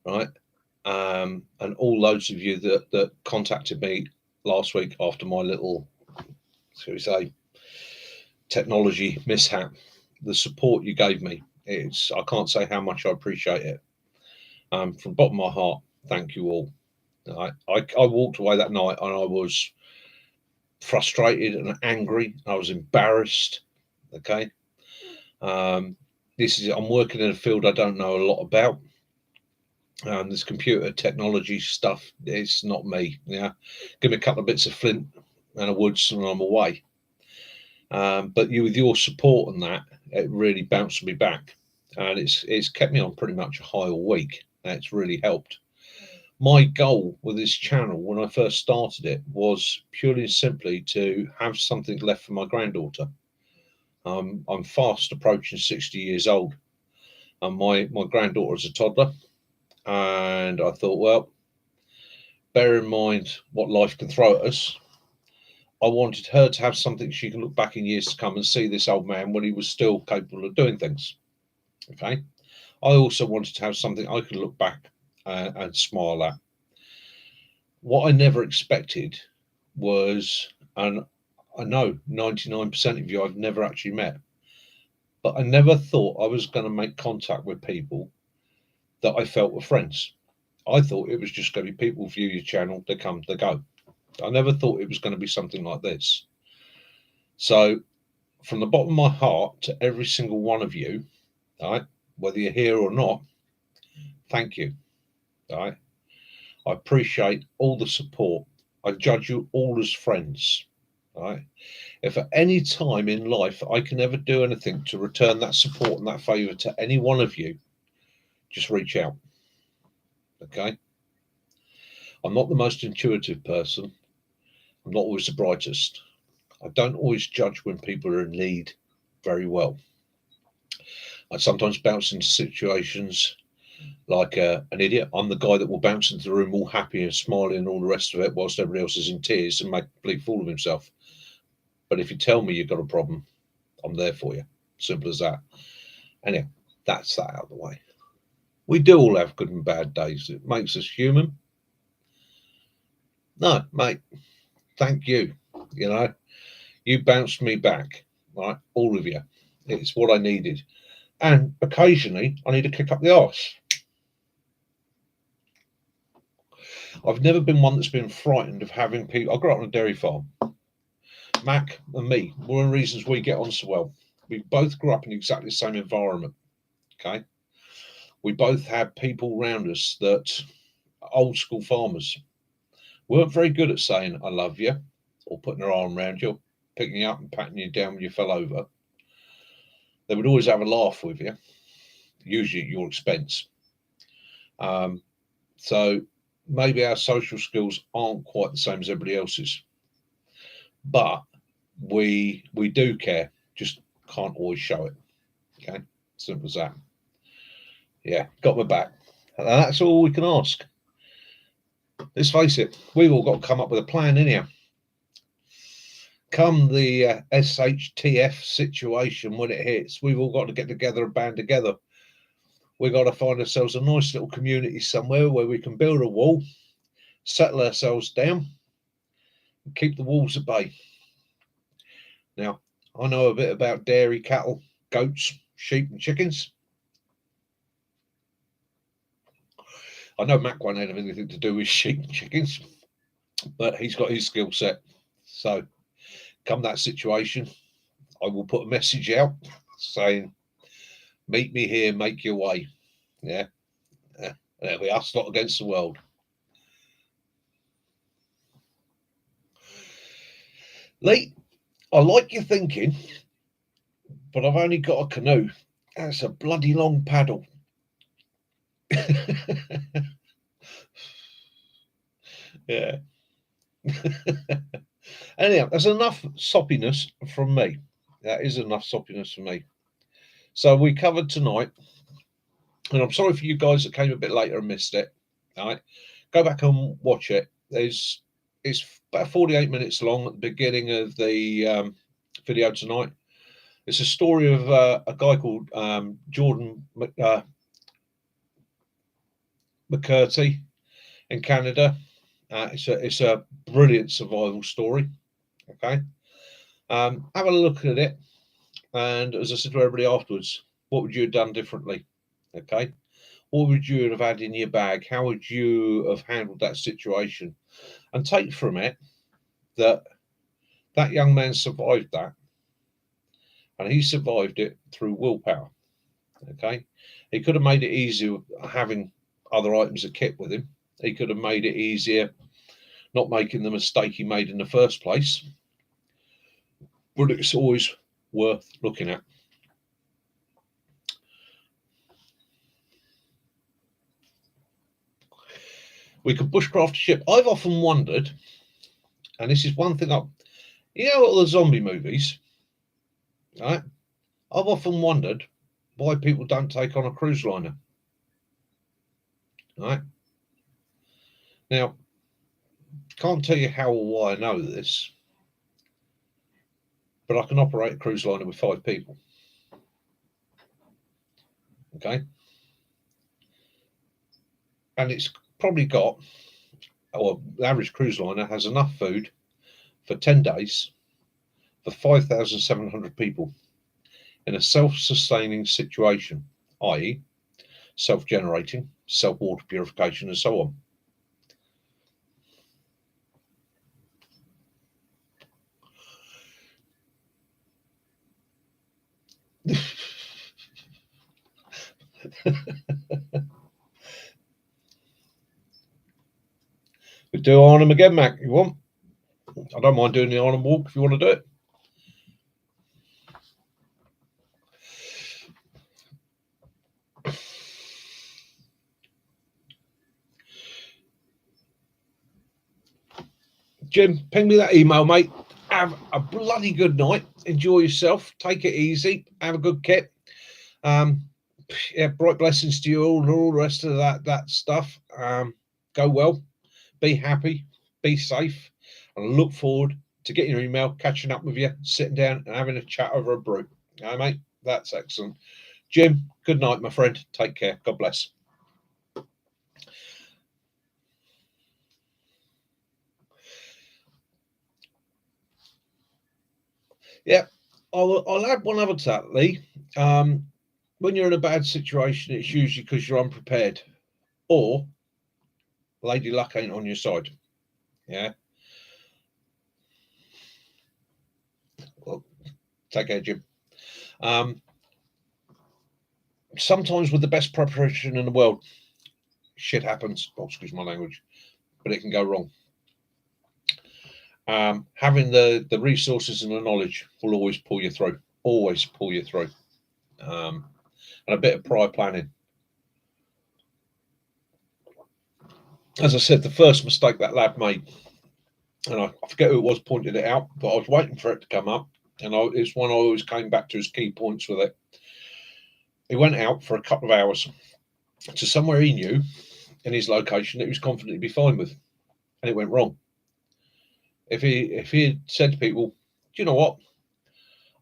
right? And all those of you that contacted me last week after my little, shall we say, technology mishap, the support you gave me, I can't say how much I appreciate it. From the bottom of my heart, thank you all. I walked away that night and I was frustrated and angry. I was embarrassed. Okay. I'm working in a field I don't know a lot about. This computer technology stuff, it's not me. Yeah. Give me a couple of bits of flint and a woods and I'm away. But with your support and that, it really bounced me back. And it's kept me on pretty much a high all week. And it's really helped. My goal with this channel when I first started it was purely and simply to have something left for my granddaughter. I'm fast approaching 60 years old, and my granddaughter is a toddler. And I thought, well, bear in mind what life can throw at us. I wanted her to have something she can look back in years to come and see this old man when he was still capable of doing things. Okay. I also wanted to have something I could look back and smile at. What I never expected was, and I know 99% of you I've never actually met, but I never thought I was going to make contact with people that I felt were friends. I thought it was just going to be people view your channel, they come, they go. I never thought it was going to be something like this. So, from the bottom of my heart to every single one of you, all right, whether you're here or not, thank you. All right. I appreciate all the support. I judge you all as friends. All right. If at any time in life I can ever do anything to return that support and that favour to any one of you, just reach out. Okay. I'm not the most intuitive person. I'm not always the brightest. I don't always judge when people are in need very well. I sometimes bounce into situations like an idiot. I'm the guy that will bounce into the room all happy and smiling and all the rest of it whilst everybody else is in tears and make a complete fool of himself. But if you tell me you've got a problem, I'm there for you. Simple as that. Anyhow, that's that out of the way. We do all have good and bad days. It makes us human. No, mate, thank you. You know, you bounced me back, right? All of you. It's what I needed. And occasionally, I need to kick up the arse. I've never been one that's been frightened of having people. I grew up on a dairy farm. Mac and me, one of the reasons we get on so well, we both grew up in exactly the same environment. Okay. We both had people around us that old school farmers weren't very good at saying, I love you, or putting their arm around you, picking you up and patting you down when you fell over. They would always have a laugh with you, usually at your expense. So maybe our social skills aren't quite the same as everybody else's. But we do care, just can't always show it. Okay, simple as that. Yeah, got my back. And that's all we can ask. Let's face it, we've all got to come up with a plan in here. Come the SHTF situation when it hits, we've all got to get together and band together. We've got to find ourselves a nice little community somewhere where we can build a wall, settle ourselves down, and keep the wolves at bay. Now, I know a bit about dairy, cattle, goats, sheep, and chickens. I know Mac won't have anything to do with sheep and chickens, but he's got his skill set. So, come that situation, I will put a message out saying, meet me here, make your way. Yeah. There we are, us not against the world. Lee, I like your thinking, but I've only got a canoe. That's a bloody long paddle. Yeah. Anyhow, there's enough soppiness from me. That is enough soppiness from me. So we covered tonight, and I'm sorry for you guys that came a bit later and missed it. All right, go back and watch it. It's about 48 minutes long at the beginning of the video tonight. It's a story of a guy called Jordan McCurdy in Canada. It's a brilliant survival story. Okay, have a look at it, and as I said to everybody afterwards, what would you have done differently? Okay, what would you have had in your bag? How would you have handled that situation? And take from it that that young man survived that, and he survived it through willpower. Okay, he could have made it easier having other items of kit with him. He could have made it easier not making the mistake he made in the first place. But it's always worth looking at. We could bushcraft a ship. I've often wondered, and this is one thing you know, all the zombie movies, right? I've often wondered why people don't take on a cruise liner. Right? Now, can't tell you how or why I know this, but I can operate a cruise liner with 5 people. Okay? And it's probably got, or the average cruise liner has enough food for 10 days for 5,700 people in a self-sustaining situation, i.e. self-generating, self-water purification, and so on. We do Arnhem again, Mac, you want? I don't mind doing the Arnhem walk if you want to do it. Jim, ping me that email, mate. Have a bloody good night. Enjoy yourself. Take it easy. Have a good kit. Yeah, bright blessings to you all and all the rest of that stuff. Go well. Be happy. Be safe. And I look forward to getting your email, catching up with you, sitting down and having a chat over a brew. All right, mate? That's excellent. Jim, good night, my friend. Take care. God bless. Yeah, I'll add one other to that, Lee. When you're in a bad situation, it's usually because you're unprepared or Lady Luck ain't on your side. Yeah. Well, take care, Jim. Sometimes with the best preparation in the world, shit happens. Oh, excuse my language, but it can go wrong. Having the resources and the knowledge will always pull you through. Always pull you through. And a bit of prior planning. As I said, the first mistake that lad made, and I forget who it was pointed it out, but I was waiting for it to come up, and it's one I always came back to as key points with it. He went out for a couple of hours to somewhere he knew in his location that he was confident he'd be fine with, and it went wrong. If he had said to people, "Do you know what?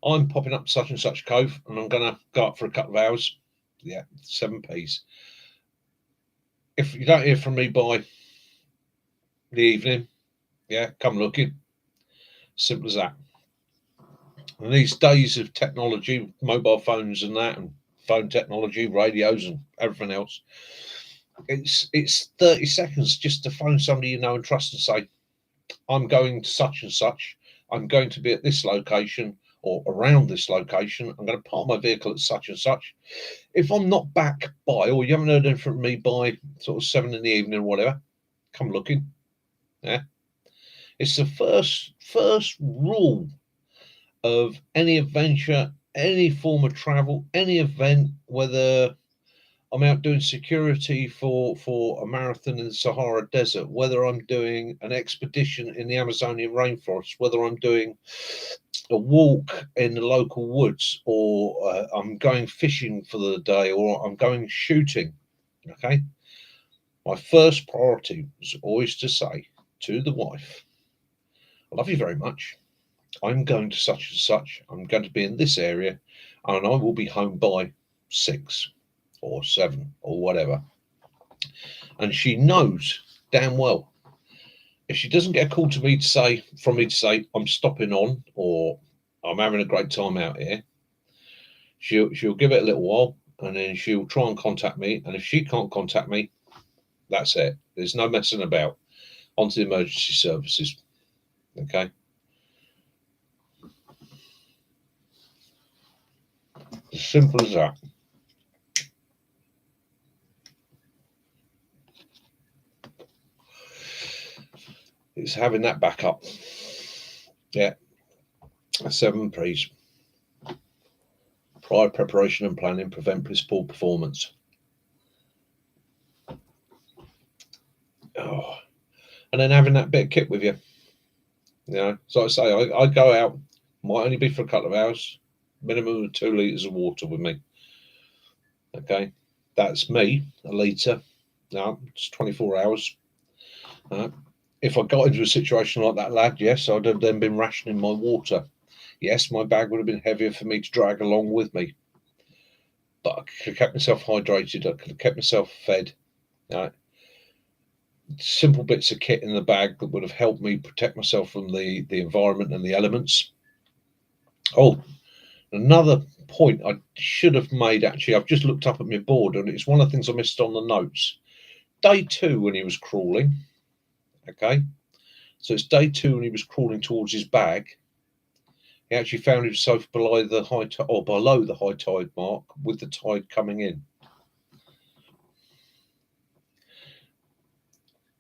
I'm popping up such and such cove, and I'm going to go up for a couple of hours," yeah, 7p's. If you don't hear from me by the evening, yeah, come looking. Simple as that. And these days of technology, mobile phones and that, and phone technology, radios and everything else, it's 30 seconds just to phone somebody you know and trust and say, "I'm going to such and such. I'm going to be at this location or around this location. I'm going to park my vehicle at such and such. If I'm not back by, or you haven't heard anything from me by sort of 7 in the evening or whatever, come looking." Yeah. It's the first rule of any adventure, any form of travel, any event, whether I'm out doing security for a marathon in the Sahara Desert, whether I'm doing an expedition in the Amazonian rainforest, whether I'm doing a walk in the local woods, or I'm going fishing for the day, or I'm going shooting. Okay, my first priority was always to say to the wife, "I love you very much. I'm going to such and such. I'm going to be in this area, and I will be home by 6 or 7 or whatever." And she knows damn well if she doesn't get a call to me to say from me to say I'm stopping on or I'm having a great time out here, she'll give it a little while and then she'll try and contact me. And if she can't contact me, that's it. There's no messing about. Onto the emergency services. Okay. As simple as that. It's having that backup. Yeah. 7P's. Prior preparation and planning prevent poor performance. Oh. And then having that bit of kit with you. You know, so I say, I go out, might only be for a couple of hours, minimum of 2 litres of water with me. Okay. That's me, a litre. Now, it's 24 hours. If I got into a situation like that lad, yes, I'd have then been rationing my water. Yes, my bag would have been heavier for me to drag along with me. But I could have kept myself hydrated. I could have kept myself fed. Simple bits of kit in the bag that would have helped me protect myself from the environment and the elements. Oh, another point I should have made, actually, I've just looked up at my board and it's one of the things I missed on the notes. Day 2 when he was crawling. Okay. So it's day 2 when he was crawling towards his bag. He actually found himself below the high tide mark with the tide coming in.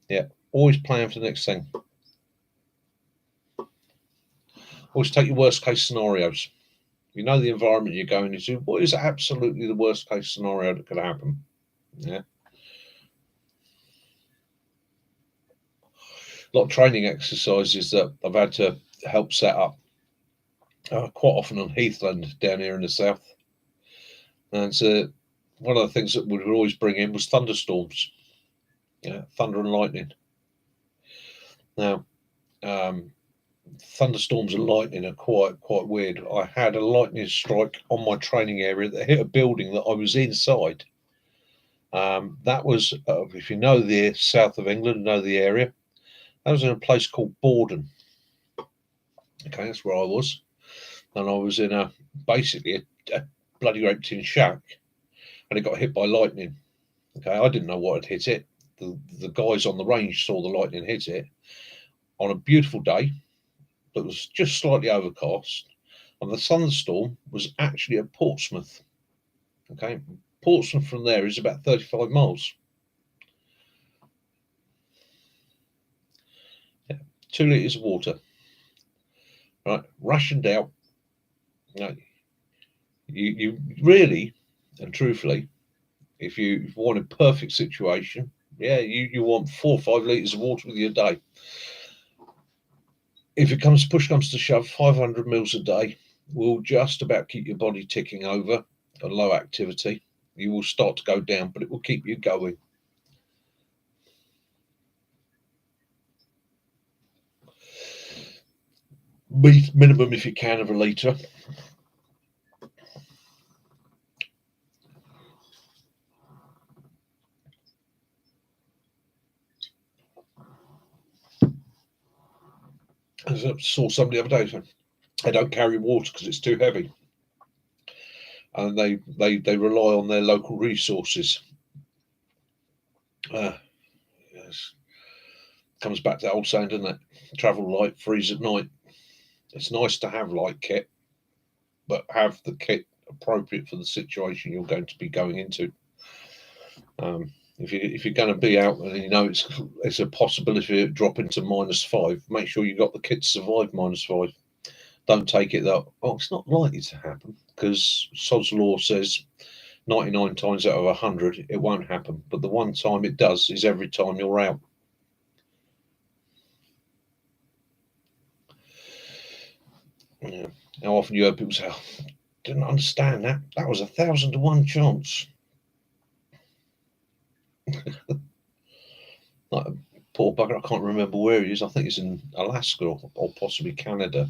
Yeah, always plan for the next thing. Always take your worst case scenarios. You know the environment you're going into. What is absolutely the worst case scenario that could happen? Yeah. A lot of training exercises that I've had to help set up quite often on Heathland down here in the south. And so one of the things that we would always bring in was thunderstorms. Yeah, thunder and lightning. Now, thunderstorms and lightning are quite weird. I had a lightning strike on my training area that hit a building that I was inside. That was, if you know the south of England, know the area, that was in a place called Borden. Okay, that's where I was. And I was in basically a bloody grape tin shack, and it got hit by lightning. Okay, I didn't know what had hit it. The guys on the range saw the lightning hit it on a beautiful day that was just slightly overcast, and the thunderstorm was actually at Portsmouth. Okay, Portsmouth from there is about 35 miles. Yeah. 2 litres of water. Right, rationed out. You really and truthfully, if you want a perfect situation, yeah, you want 4 or 5 litres of water with your day. if push comes to shove, 500 mils a day will just about keep your body ticking over at low activity. You will start to go down, but it will keep you going. Minimum, if you can, of a litre. As I saw somebody the other day, they don't carry water because it's too heavy, and they rely on their local resources. Yes. Comes back to that old saying, doesn't it? Travel light, freeze at night. It's nice to have light kit, but have the kit appropriate for the situation you're going to be going into. If you're going to be out and you know it's a possibility of dropping to -5, make sure you got the kit to survive -5. Don't take it that it's not likely to happen, because Sod's Law says 99 times out of 100 it won't happen, but the one time it does is every time you're out. Yeah. How often you heard people say, didn't understand that. That was 1,000 to 1 chance. Like a poor bugger, I can't remember where he is. I think it's in Alaska or possibly Canada.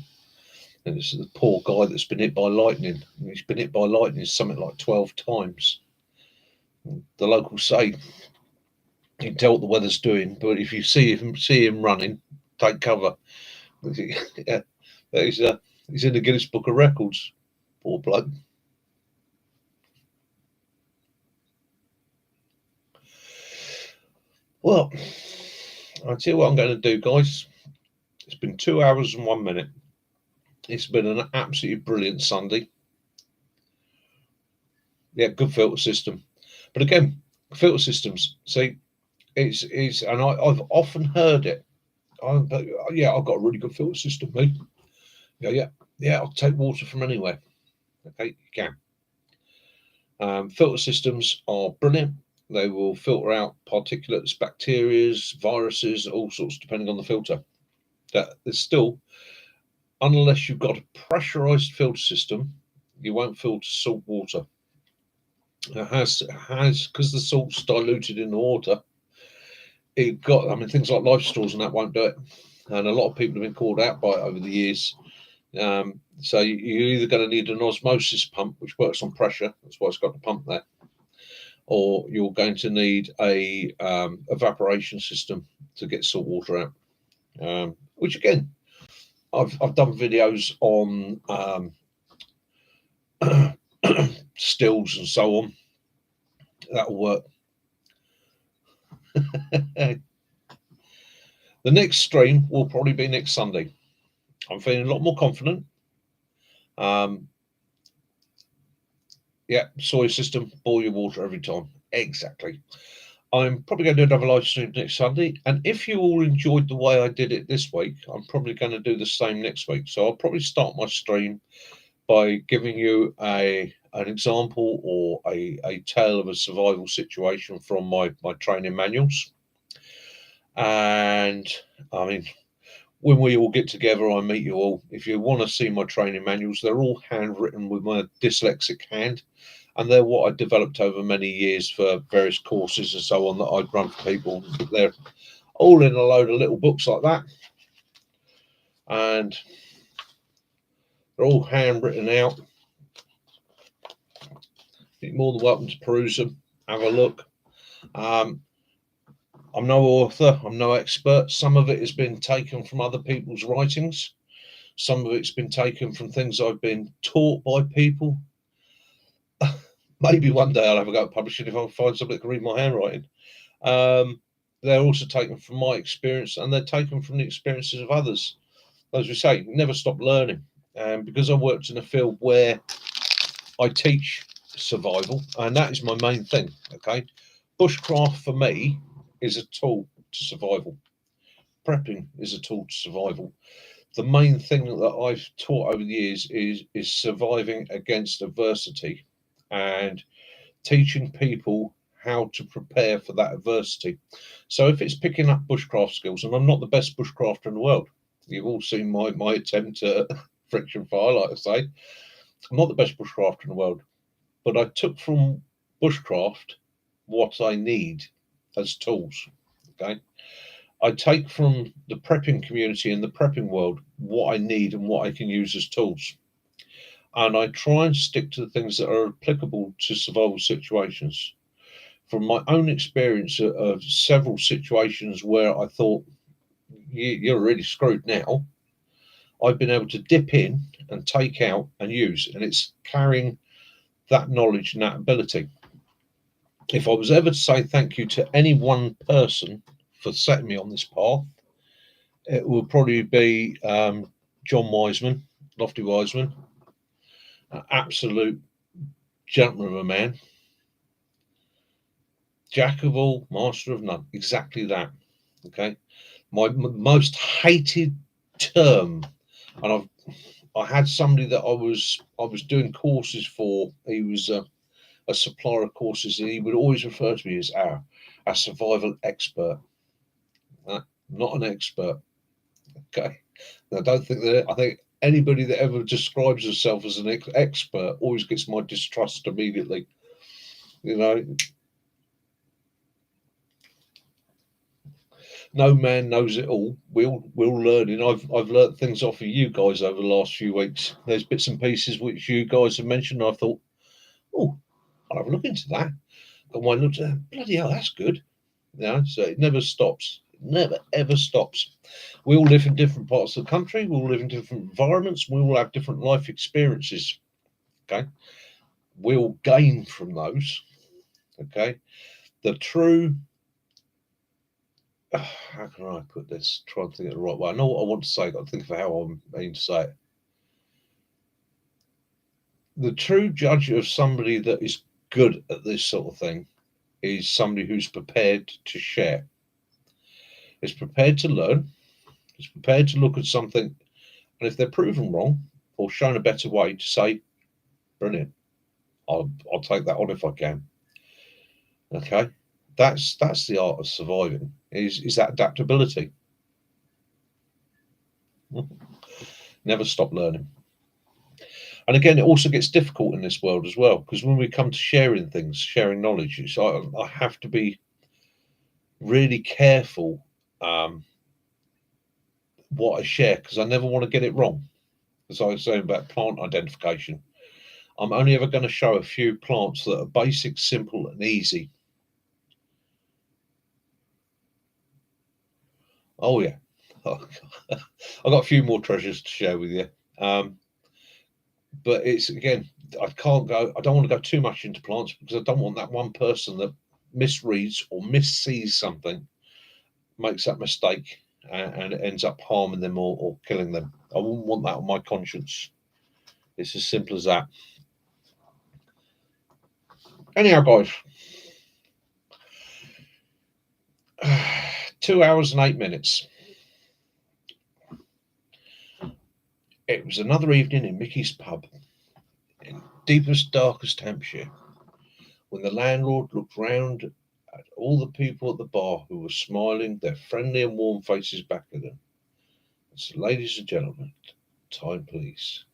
And it's the poor guy that's been hit by lightning. And he's been hit by lightning something like 12 times. The locals say you can tell what the weather's doing, but if you see him running, take cover. Yeah, he's in the Guinness Book of Records. Poor bloke. Well, I'll tell you what I'm going to do, guys. It's been 2 hours and 1 minute. It's been an absolutely brilliant Sunday. Yeah, good filter system. But again, filter systems, see, it's and I've often heard it. I've got a really good filter system, mate. Yeah, I'll take water from anywhere. Okay, you can. Filter systems are brilliant. They will filter out particulates, bacteria, viruses, all sorts, depending on the filter. That there's still, unless you've got a pressurized filter system, you won't filter salt water. It has because the salt's diluted in the water. Things like life straws and that won't do it. And a lot of people have been called out by it over the years. So you're either going to need an osmosis pump, which works on pressure. That's why it's got the pump there. Or you're going to need a evaporation system to get salt water out. Which again, I've done videos on stills and so on. That'll work. The next stream will probably be next Sunday. I'm feeling a lot more confident. Soy system, boil your water every time. Exactly. I'm probably going to do another live stream next Sunday. And if you all enjoyed the way I did it this week, I'm probably going to do the same next week. So I'll probably start my stream by giving you an example or a tale of a survival situation from my training manuals. And when we all get together, I meet you all. If you want to see my training manuals, they're all handwritten with my dyslexic hand, and they're what I developed over many years for various courses and so on that I'd run for people. They're all in a load of little books like that, and they're all handwritten out. You're more than welcome to peruse them, have a look. I'm no author, I'm no expert. Some of it has been taken from other people's writings. Some of it's been taken from things I've been taught by people. Maybe one day I'll have a go at publishing if I find somebody that can read my handwriting. They're also taken from my experience, and they're taken from the experiences of others. As we say, never stop learning. And because I worked in a field where I teach survival, and that is my main thing, okay? Bushcraft for me is a tool to survival. Prepping is a tool to survival. The main thing that I've taught over the years is surviving against adversity and teaching people how to prepare for that adversity. So if it's picking up bushcraft skills, and I'm not the best bushcrafter in the world, You've all seen my attempt at friction fire, like I say. I'm not the best bushcrafter in the world, but I took from bushcraft what I need as tools. Okay. I take from the prepping community and the prepping world what I need and what I can use as tools. And I try and stick to the things that are applicable to survival situations. From my own experience of several situations where I thought, you're really screwed now, I've been able to dip in and take out and use, and it's carrying that knowledge and that ability. If I was ever to say thank you to any one person for setting me on this path, it would probably be John Wiseman, Lofty Wiseman, an absolute gentleman of a man, jack of all, master of none. Exactly that. Okay, my most hated term, and I had somebody that I was doing courses for. He was a supplier of courses, and he would always refer to me as our survival expert. Not an expert. Okay, I don't think that. I think anybody that ever describes herself as an expert always gets my distrust immediately. You know, no man knows it all. We'll learn, and I've learned things off of you guys over the last few weeks. There's bits and pieces which you guys have mentioned. And I thought, oh, I'll have a look into that. And when I looked at that, bloody hell, that's good. So it never stops. It never ever stops. We all live in different parts of the country. We all live in different environments. We all have different life experiences. Okay, we all gain from those. Okay, the true. How can I put this? Try and think of the right way. I know what I want to say. I've got to think of how I'm aiming to say it. The true judge of somebody that is good at this sort of thing is somebody who's prepared to share. Is prepared to learn. Is prepared to look at something, and if they're proven wrong or shown a better way, to say, "Brilliant, I'll take that on if I can." Okay, that's the art of surviving. Is that adaptability. Never stop learning. And again, it also gets difficult in this world as well, because when we come to sharing things, sharing knowledge, I have to be really careful what I share, because I never want to get it wrong. As I was saying about plant identification, I'm only ever going to show a few plants that are basic, simple, and easy. Oh yeah, I've got a few more treasures to share with you. But it's again, I can't go. I don't want to go too much into plants because I don't want that one person that misreads or missees something, makes that mistake, and it ends up harming them or killing them. I wouldn't want that on my conscience. It's as simple as that. Anyhow, guys, 2 hours and 8 minutes. It was another evening in Mickey's pub in deepest, darkest Hampshire, when the landlord looked round at all the people at the bar who were smiling their friendly and warm faces back at them. And said, "Ladies and gentlemen, time please.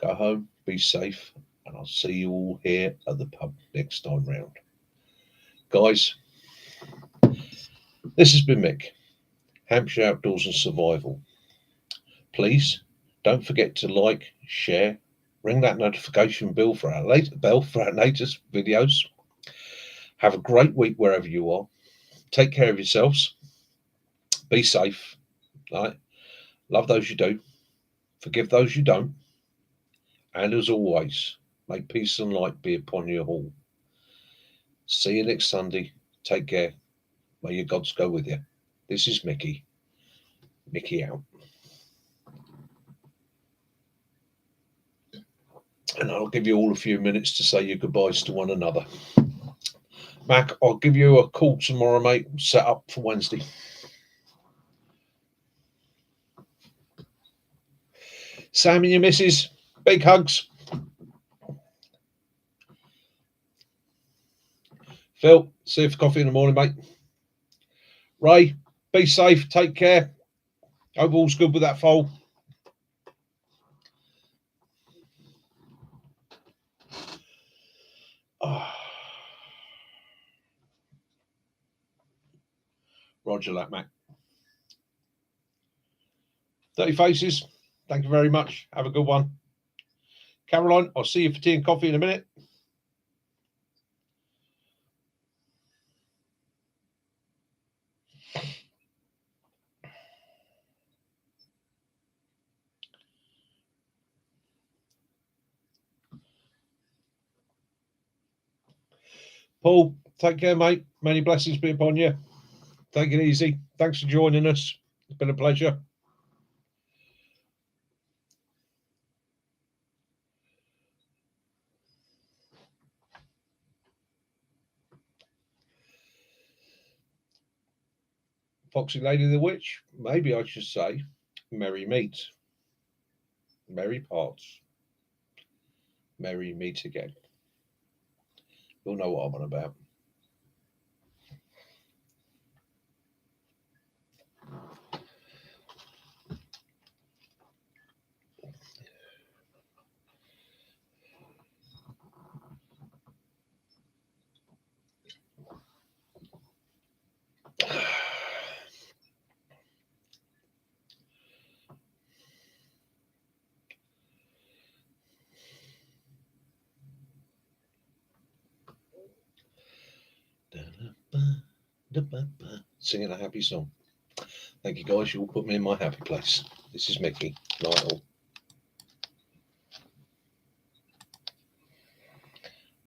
Go home, be safe, and I'll see you all here at the pub next time round." Guys, this has been Mick, Hampshire Outdoors and Survival. Please don't forget to like, share, ring that notification bell for our latest videos. Have a great week wherever you are. Take care of yourselves. Be safe. Right? Love those you do. Forgive those you don't. And as always, may peace and light be upon you all. See you next Sunday. Take care. May your gods go with you. This is Mickey. Mickey out. And I'll give you all a few minutes to say your goodbyes to one another. Mac, I'll give you a call tomorrow, mate. Set up for Wednesday. Sam and your missus, big hugs. Phil, see you for coffee in the morning, mate. Ray, be safe. Take care. Hope all's good with that foal. Oh. Roger that, Mac. 30 Faces, thank you very much. Have a good one. Caroline, I'll see you for tea and coffee in a minute. Paul, take care, mate. Many blessings be upon you. Take it easy. Thanks for joining us. It's been a pleasure. Foxy Lady the Witch, maybe I should say merry meet. Merry parts. Merry meet again. You'll know what I'm on about. Singing a happy song. Thank you, guys. You all put me in my happy place. This is Mickey. Night all.